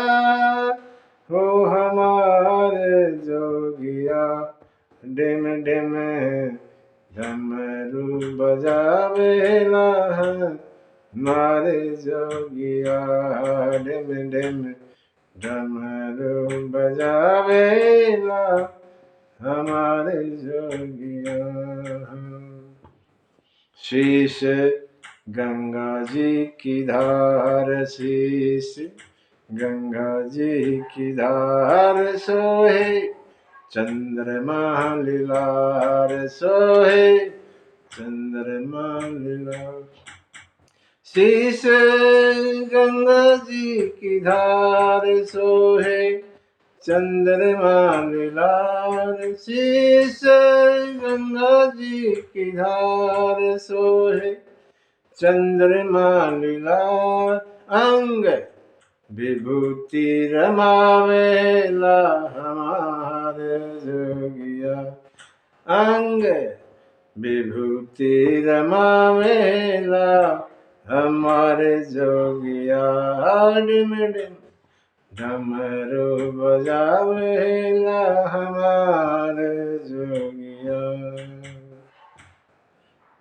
हो, हमारे जोगिया, डिम डिम डमरू बजावेला हमारे जोगिया, डिम डिम डमरू बजावेला हमारे जोगिया। शीश गंगा जी की धार, शीश गंगा जी की धार, सोहे चंद्रमा लीलार, सोहे चंद्रमा लीलार, शीश गंगा जी की धार, सोहे चंद्रमा लीलार, शीश गंगा जी की धार, सोहे चंद्रमा लीलार, अंग विभूति रमावेला हमारे जोगिया, अंग विभूति रमावेला हमारे जोगिया, डिम डिम डमरू बजावेला हमारे जोगिया,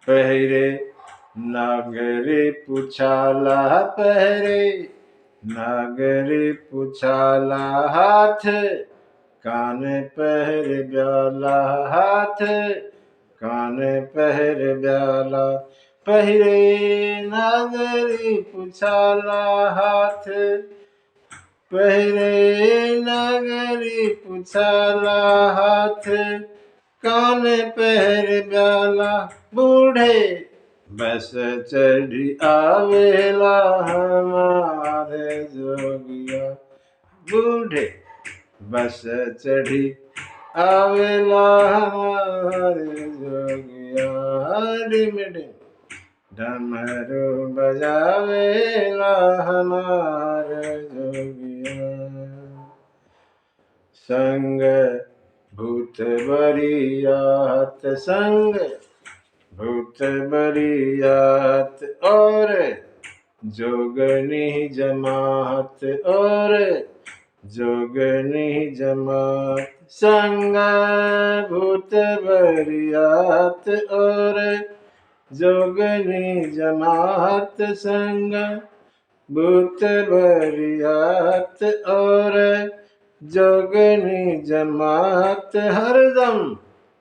पहरे नागरी पुछाला, पहरे नागरी पुछाला, हाथ कान पहर ब्याला, हाथ कान पहर ब्याला, पहरे नागरी पुछाला, हाथ पहरे नागरी पुछाला, हाथ कान पहर ब्याला, बूढ़े बस चढ़ी आवेला हमारे जोगिया, बूढ़े बस चढ़ी आवेला हमारे जोगिया, डिम डिम डमरू बजावेला हमारे जोगिया, संग भूत बरियात, संग भूत बरियात, और जोगनी जमात, और जोगनी जमात, संग भूत बरियात, और जोगनी जमात, संग भूत बरियात, और जोगनी जमात, हरदम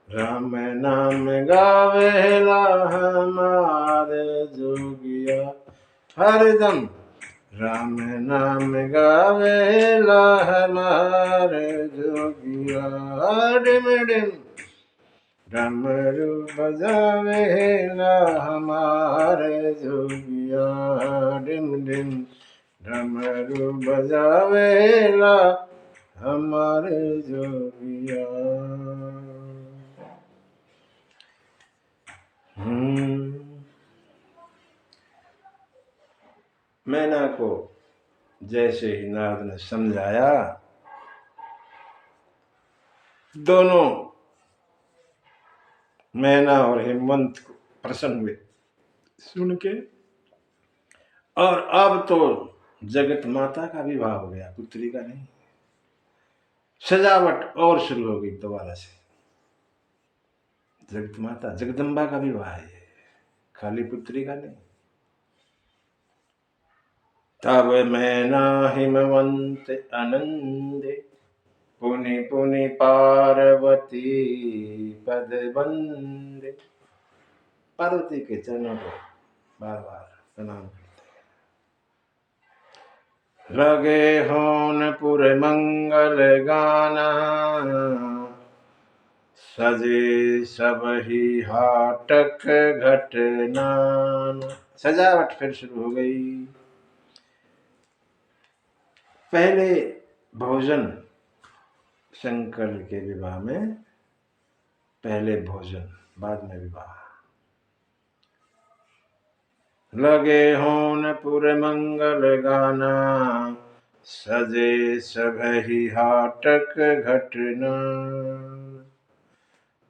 राम नाम गावेला हमारे जोगिया, हरदम राम नाम गावेला हमारे जोगिया, डिम डिम डमरू बजावेला हमारे जोगिया, डिम डिम डमरू बजावेला हमारे जोगिया। मैना को जैसे ही नारद ने समझाया, दोनों मैना और हेमंत को प्रसन्न हुए सुन के। और अब तो जगत माता का विवाह हो गया, पुत्री का नहीं। सजावट और शुरू हो गई दोबारा से। जगत माता जगदम्बा का विवाह है, खाली पुत्री का नहीं। तब मैना हिमवंत आनंदे, पुनि पुनि पार्वती पद वंदे। पार्वती के चरणों को बार बार प्रणाम करते। लगे होनपुर मंगल गाना, सजे सब ही हाटक घटना। सजावट फिर शुरू हो गई। पहले भोजन, शंकर के विवाह में पहले भोजन बाद में विवाह। लगे होनपुर मंगल गाना, सजे सब ही हाटक घटना।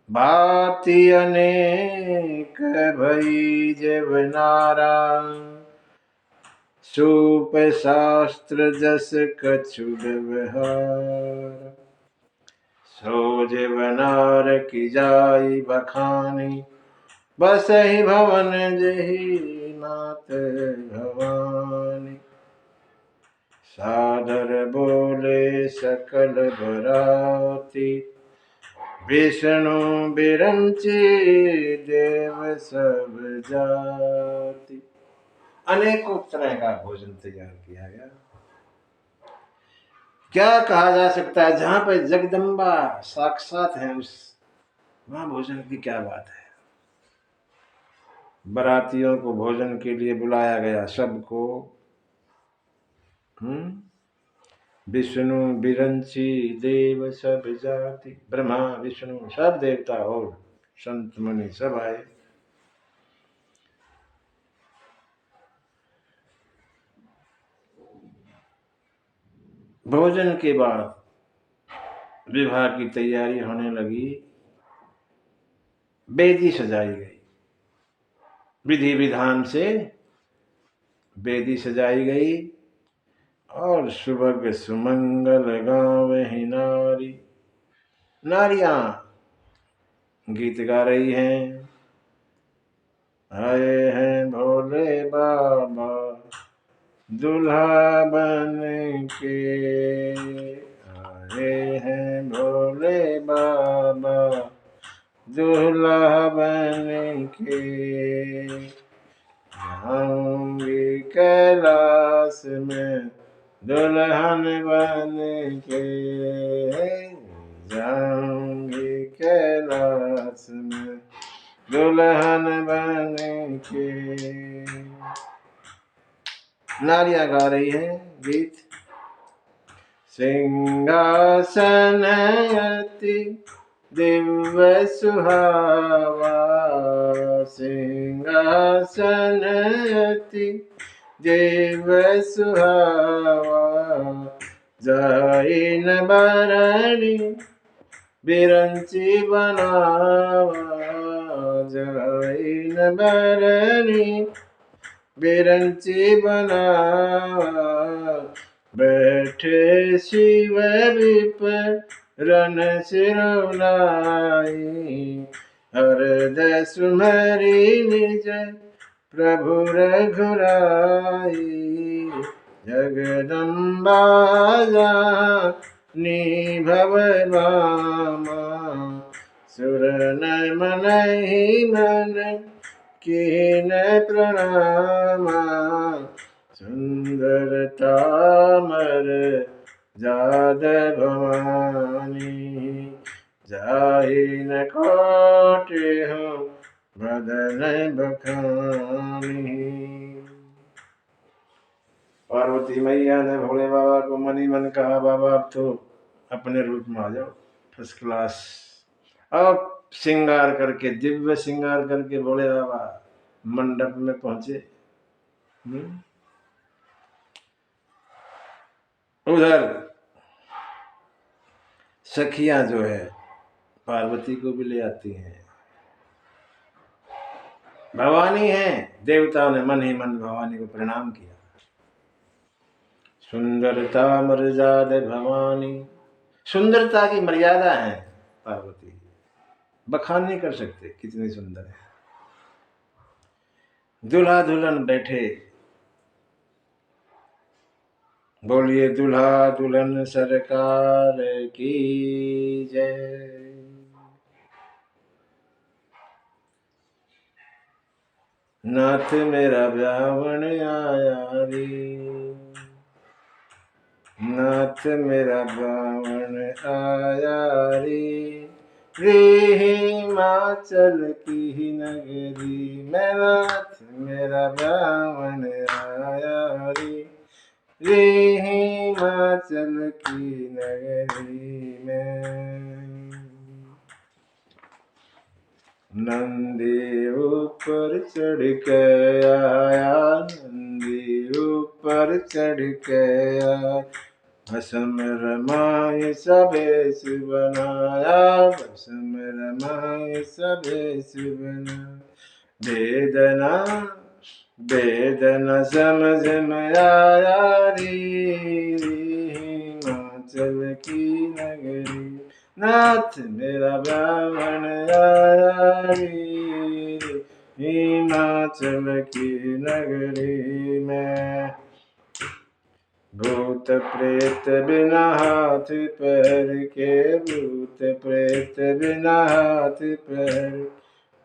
भांति अनेक भई जेवनारा, सूप शास्त्र जस कछु व्यवहार। सो जेवनार की जाई बखानी, बस ही भवन जही मात भवानी। सादर बोले सकल बराती, विष्णु बिरंची देव सब जाति। अनेकों तरह का भोजन तैयार किया गया। क्या कहा जा सकता है, जहां पर जगदम्बा साक्षात है उस वहां भोजन की क्या बात है। बरातियों को भोजन के लिए बुलाया गया, सबको। विष्णु बिरंची देव सब जाति, ब्रह्मा विष्णु सब देवता और संत मुनि सब आए। भोजन के बाद विवाह की तैयारी होने लगी। वेदी सजाई गई, विधि विधान से वेदी सजाई गई। और सुबह सुमंगल गावहि नारी, नारियां गीत गा रही हैं। आए हैं भोले बाबा दुल्हा बन के, आए हैं भोले बाबा दुल्हा बन के। जाऊंगी कैलाश में दुल्हन बन के, जाऊंगी कैलाश में दुल्हन बन के। नारियां गा रही है गीत। सिंहासन अति दिव्य सुहावा, सिंहासन अति दिव्य सुहावा। जाइन बरनी बिरंची बनावा, जाइन बरनी बिरंची बनावा। बैठे शिव विपरन सिरुलाई, हृदय सुमरी निज प्रभु रघुराई। जगदम्बा जानी भव भामा, सुर न मनहि मन कीन प्रणामा। सुंदरता मर जाद भवानी, जाहि न कोटि हो बदन बखानी। पार्वती मैया ने भोले बाबा को मन ही मन कहा, बाबा अब तो अपने रूप में आ जाओ, फर्स्ट क्लास। अब श्रृंगार करके, दिव्य श्रृंगार करके भोले बाबा मंडप में पहुंचे। उधर सखियां जो है पार्वती को भी ले आती हैं। भवानी है, देवताओं ने मन ही मन भवानी को प्रणाम किया। सुंदरता मर्यादा भवानी, सुंदरता की मर्यादा है पार्वती, बखान नहीं कर सकते कितनी सुंदर है। दूल्हा दुल्हन बैठे, बोलिए दूल्हा दुल्हन सरकार की जय। नाथ मेरा ब्यावन आया रे, नाथ मेरा ब्यावन आया रे, रे हिमाचल की नगरी में नाथ मेरा ब्यावन आया रे, रे हिमाचल की नगरी में। नंदी ऊपर चढ़ के आया, नंदी ऊपर चढ़ के आया, भस्म रमाय सबेस बनाया, भस्म रमाय सबेस बना। वेदना वेदना समझ में आया रे, हिमाचल की नगरी नाथ मेरा ब्यावन आया रे, हिमाचल की नगरी में। भूत प्रेत बिना हाथ पैर के, भूत प्रेत बिना हाथ पैर,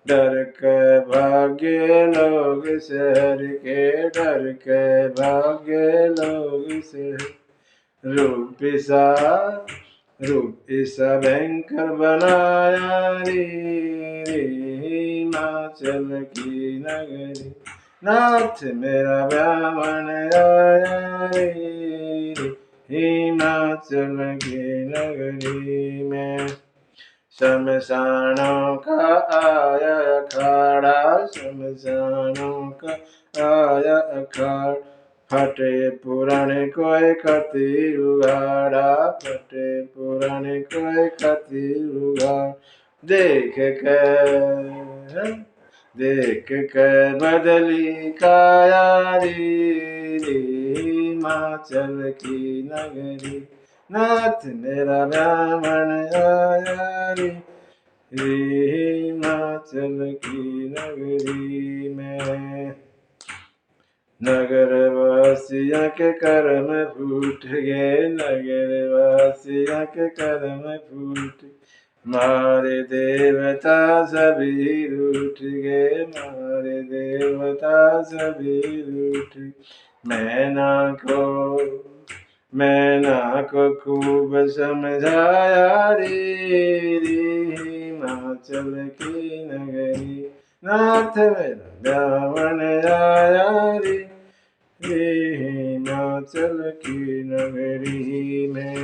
डर के भागे लोग शहर के, डर के भागे लोग शहर। रूप ईसा भयंकर बनाया रे, हिमाचल की नगरी नाथ मेरा ब्यावन आया रे, हिमाचल की नगरी में। शमशानों का आया अखाड़ा, शमशानों का आया अखाड़ा, फटे पुराने कोई कति उगाड़ा, फटे पुराने कोई कति उगाड़। देख के बदली काया रे, हिमाचल की नगरी नाथ मेरा ब्यावन आया रे, हिमाचल की नगरी में। नगर वासियों के कर्म फूट गए, नगर वासियों के कर्म फूट, मारे देवता सभी रूठ गए, मारे देवता सभी रूठ। मैना को खूब समझाया रे, हिमाचल की नगरी नाथ मेरा ब्यावन आया रे, हिमाचल की नगरी में।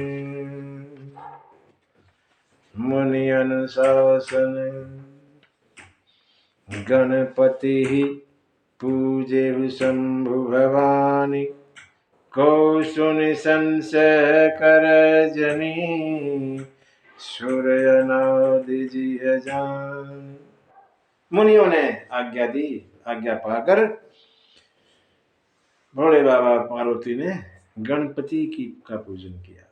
मुनि अनुशासन गणपति ही पूजे शंभु भवानी, को सुनि संशय कर जनी, सूर्य नादि जिय जान। मुनियों ने आज्ञा दी, आज्ञा पाकर भोले बाबा पार्वती ने गणपति की का पूजन किया।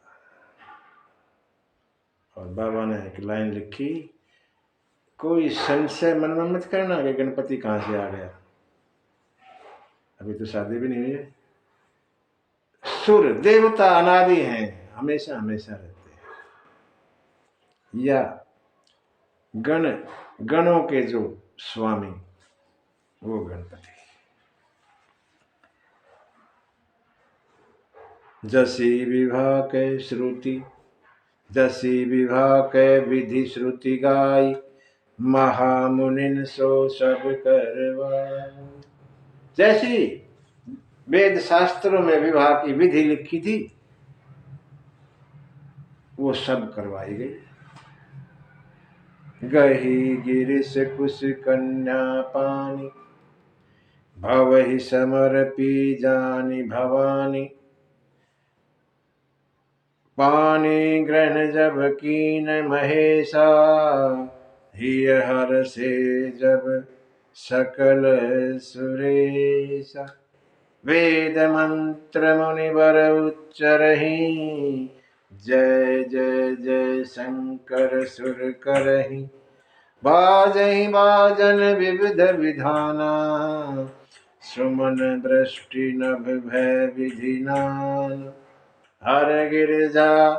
और बाबा ने एक लाइन लिखी, कोई संशय मन में मत करना कि गणपति कहां से आ गया, अभी तो शादी भी नहीं हुई है। सूर्य देवता अनादि हैं, हमेशा हमेशा रहते हैं। या गणों के जो स्वामी वो गणपति। जसी विवाह के श्रुति, जसी विवाह के विधि श्रुति गाई, महामुनिन सो सब करवा। जैसी वेद शास्त्रों में विवाह की विधि लिखी थी, वो सब करवाई गई। गही गिरिश कुश कन्या पानी, भवहि समर्पी जानी भवानी। पानी ग्रहण जब कीन महेशा, हिय हर से जब सकल सुरेशा। वेद मंत्र मुनिवर उच्चरहि, जय जय जय शंकर सुर करहि। बाजहि बाजन विविध विधाना, सुमन दृष्टि नभ भय विधिनान। हर गिरिजा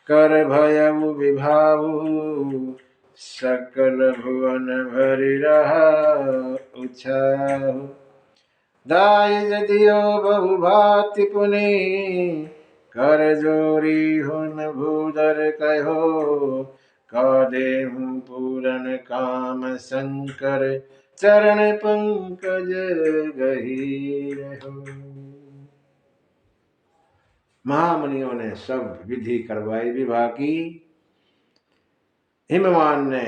कर भयउ विभाऊ, सकल भुवन भरि रहा उछाहु। दाई दियो बहु भांति पुनि, कर जोरी हुन भूधर कहो। का देहु पूरन काम शंकर, चरण पंकज गही रहो। महामुनियों ने सब विधि करवाई विवाह की। हिमवान ने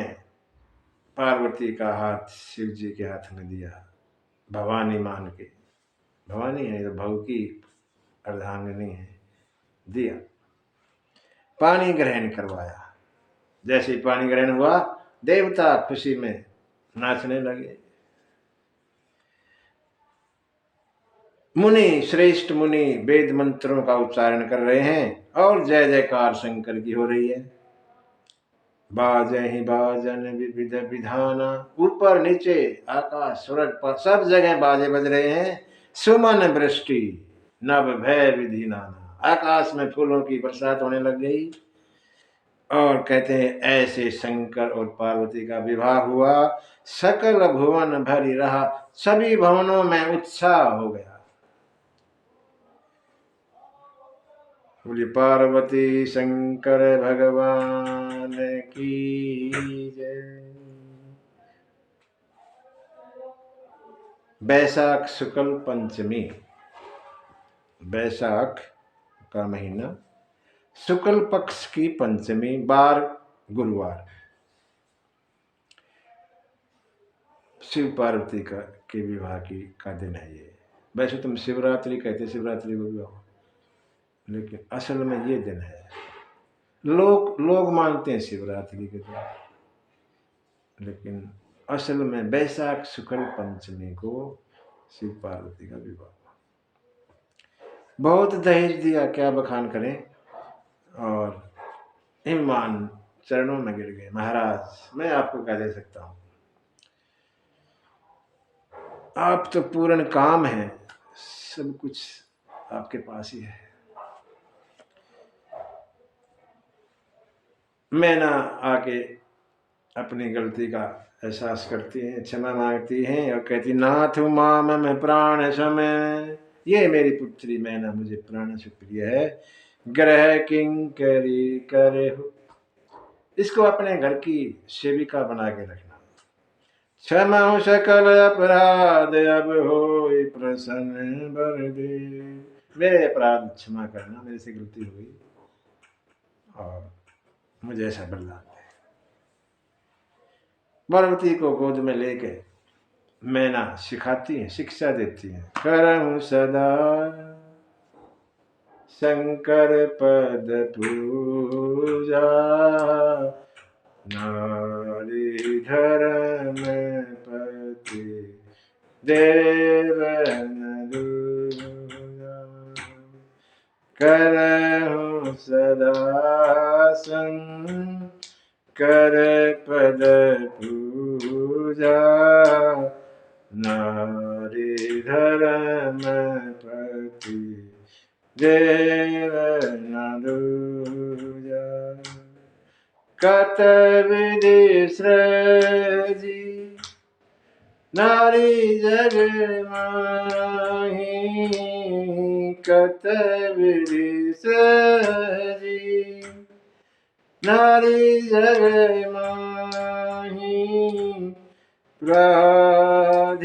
पार्वती का हाथ शिव जी के हाथ में दिया, भवानी मान के। भवानी है तो भव की अर्धांगिनी है, दिया। पानी ग्रहण करवाया। जैसे ही पानी ग्रहण हुआ, देवता खुशी में नाचने लगे। मुनि, श्रेष्ठ मुनि वेद मंत्रों का उच्चारण कर रहे हैं और जय जयकार शंकर की हो रही है। बाजहि बाजन विविध विधाना, ऊपर नीचे आकाश स्वर्ग पर सब जगह बाजे बज रहे हैं। सुमन वृष्टि नभ भय विधि नाना, आकाश में फूलों की बरसात होने लग गई। और कहते हैं ऐसे शंकर और पार्वती का विवाह हुआ, सकल भुवन भरी रहा, सभी भवनों में उत्साह हो गया। बोली पार्वती शंकर भगवान की जय। बैसाख शुक्ल पंचमी, बैसाख का महीना, शुक्ल पक्ष की पंचमी, बार गुरुवार, शिव पार्वती के विवाह का दिन है ये। वैसे तुम शिवरात्रि कहते, शिवरात्रि को विवाह, लेकिन असल में ये दिन है। लोग मानते हैं शिवरात्रि के दिन, लेकिन असल में बैसाख शुक्ल पंचमी को शिव पार्वती का विवाह। बहुत दहेज दिया, क्या बखान करें। और हिमवान चरणों में गिर गए। महाराज मैं आपको क्या दे सकता हूं, आप तो पूर्ण काम है, सब कुछ आपके पास ही है। मैना आके अपनी गलती का एहसास करती हैं, क्षमा मांगती हैं और कहती नाथ माम में प्राण समय, ये मेरी पुत्री मैना मुझे प्राण से प्रिय है। ग्रह किंकरी करे हो, इसको अपने घर की सेविका बना के रखना। क्षमा सकल अपराध अब हो प्रसन्न बर दे, मेरे अपराध क्षमा करना, मेरे से गलती हुई और मुझे ऐसा बदला दे। पार्वती को गोद में लेके मैना सिखाती है, शिक्षा देती है। करहूं सदा शंकर पद पूजा, नारी धर्म पति देवन दूजा। करहूं सदा शंकर पद पूजा, नारी धर्म पति देवन दूजा। कत विधि सृजी नारी जग माही, कत विधि सृजी नारी जग माही, प्राधीन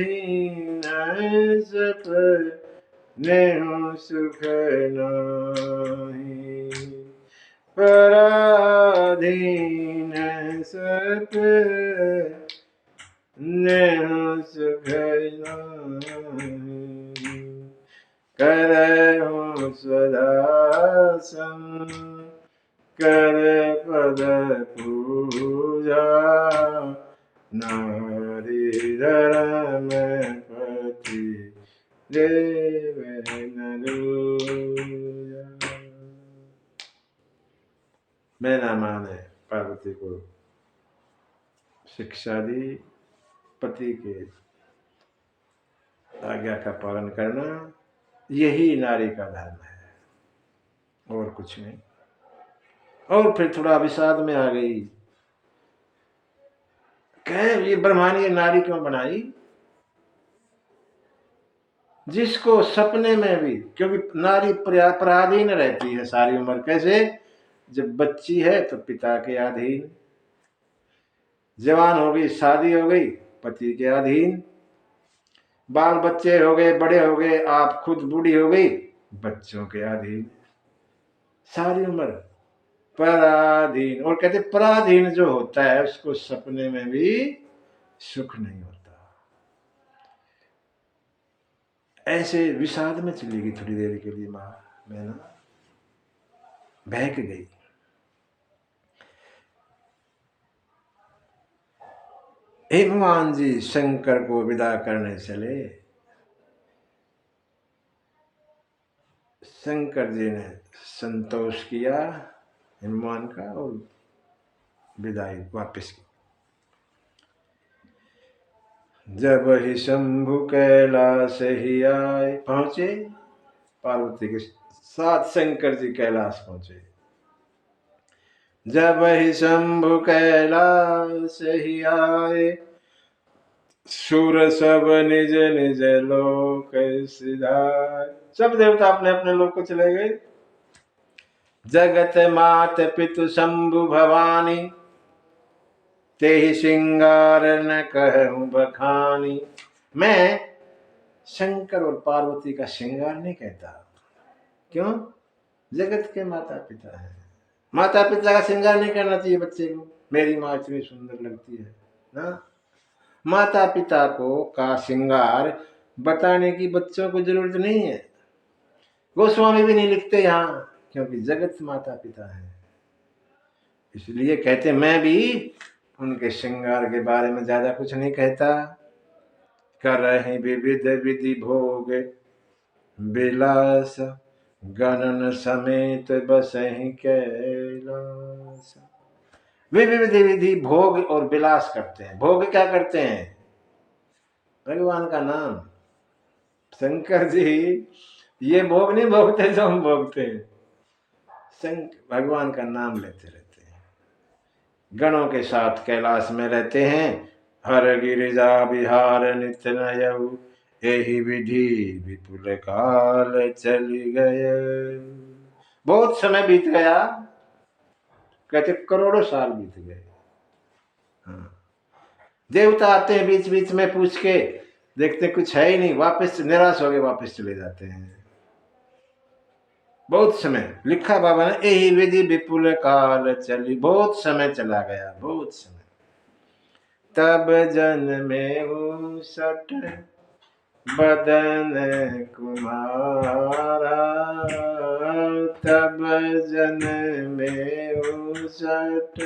सप नेहु सुख नाही, पराधीन सप नेहु सुख नाही, करहु स्वदासम कर पद पूजा, नारी धर्म पति देव नरूया। मैना माँ ने पार्वती को शिक्षा दी, पति के आज्ञा का पालन करना यही नारी का धर्म है, और कुछ नहीं। और फिर थोड़ा विषाद में आ गई, कहे ये ब्रह्मा ने नारी क्यों बनाई, जिसको सपने में भी, क्योंकि नारी पराधीन रहती है सारी उम्र। कैसे? जब बच्ची है तो पिता के अधीन, जवान हो गई, शादी हो गई, पति के अधीन, बाल बच्चे हो गए, बड़े हो गए, आप खुद बूढ़ी हो गई, बच्चों के अधीन, सारी उम्र पराधीन। और कहते पराधीन जो होता है उसको सपने में भी सुख नहीं होता। ऐसे विषाद में चली गई थोड़ी देर के लिए माँ, मैं ना बहक गई। हे भगवान जी शंकर को विदा करने चले। शंकर जी ने संतोष किया हनुमान का और विदाई वापस की। जब ही शंभु कैलाश ही आए, पहुंचे पार्वती के साथ शंकर जी कैलाश पहुंचे। जब ही शंभु कैलाश ही आए, सुर सब निज निज लोक सिधाए। सब देवता अपने अपने लोक को चले गए। जगत मात पितु शंभु भवानी, ते ही श्रृंगार न कहूं बखानी। मैं शंकर और पार्वती का श्रृंगार नहीं कहता, क्यों? जगत के माता पिता है, माता पिता का श्रृंगार नहीं करना चाहिए बच्चे को। मेरी माँ इतनी सुंदर लगती है ना, माता पिता को का श्रृंगार बताने की बच्चों को जरूरत नहीं है। गोस्वामी भी नहीं लिखते यहाँ, क्योंकि जगत माता पिता है, इसलिए कहते मैं भी उनके श्रृंगार के बारे में ज्यादा कुछ नहीं कहता। कर रहे विविध विधि भोग विलास, गणन समेत बसहि कैलास। विविध विधि भोग और विलास करते हैं। भोग क्या करते हैं? भगवान का नाम। शंकर जी ये भोग नहीं भोगते जो हम भोगते हैं, भगवान का नाम लेते रहते हैं। गणों के साथ कैलाश में रहते हैं। हर गिरिजा विहार नित्य नयऊ, यही विधि विपुल काल चली गए। बहुत समय बीत गया, कहते करोड़ों साल बीत गए। हाँ। देवता आते हैं बीच बीच में, पूछ के देखते कुछ है ही नहीं, वापस निराश हो गए, वापस चले जाते हैं। बहुत समय लिखा बाबा ने, यही विधि विपुल काल चली। बहुत समय चला गया, बहुत समय। तब जन में सट बदन कुमारा, तब जन में सट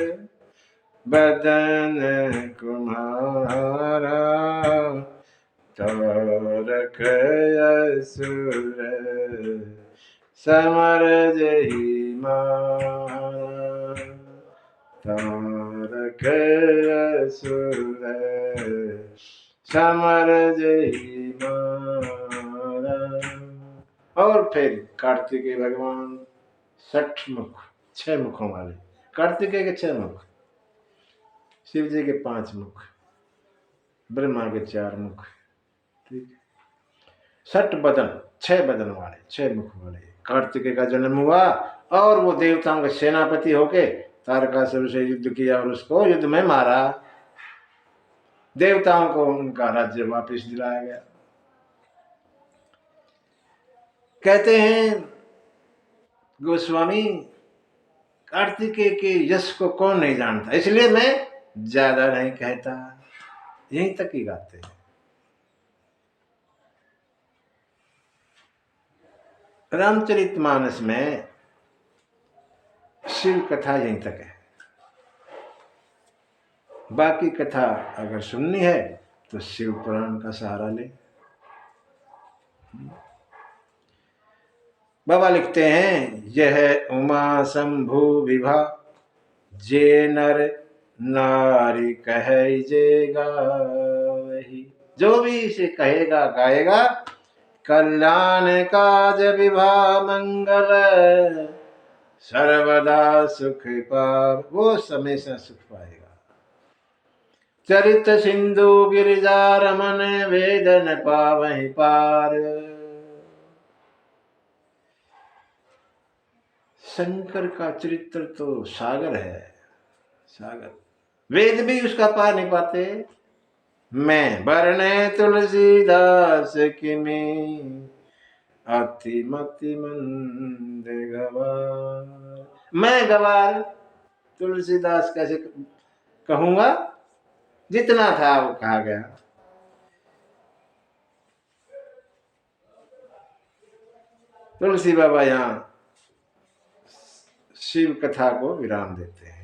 बदन कुम्हारा, तारक असुर समर जही मारा, तारक असुर समर जही मारा। और फिर कार्तिकेय भगवान 60 मुख, 6 मुखों वाले। कार्तिकेय के 6 मुख, शिव जी के 5 मुख, ब्रह्मा के 4 मुख, ठीक। 60 बदन, 6 बदन वाले, 6 मुख वाले कार्तिकेय का जन्म हुआ। और वो देवताओं के सेनापति होके तारकासुर से युद्ध किया और उसको युद्ध में मारा। देवताओं को उनका राज्य वापस दिलाया गया। कहते हैं गोस्वामी, कार्तिकेय के यश को कौन नहीं जानता, इसलिए मैं ज्यादा नहीं कहता, यहीं तक ही गाते हैं। रामचरितमानस में शिव कथा यहीं तक है, बाकी कथा अगर सुननी है तो शिव पुराण का सहारा ले। बाबा लिखते हैं, यह उमा शंभु विभा जे नर नारी कहे जेगा वही, जो भी इसे कहेगा गाएगा, कल्याण काज विभा मंगल सर्वदा सुख पा, वो हमेशा सुख पाएगा। चरित सिंधु गिरिजा रमन वेदन पावहि पार, शंकर का चरित्र तो सागर है, सागर, वेद भी उसका पार नहीं पाते। मैं बरने तुलसीदास किमी अति मति मंद गवार, मैं गवार तुलसीदास कैसे कहूंगा, जितना था वो कहा गया। तुलसी बाबा यहाँ शिव कथा को विराम देते हैं।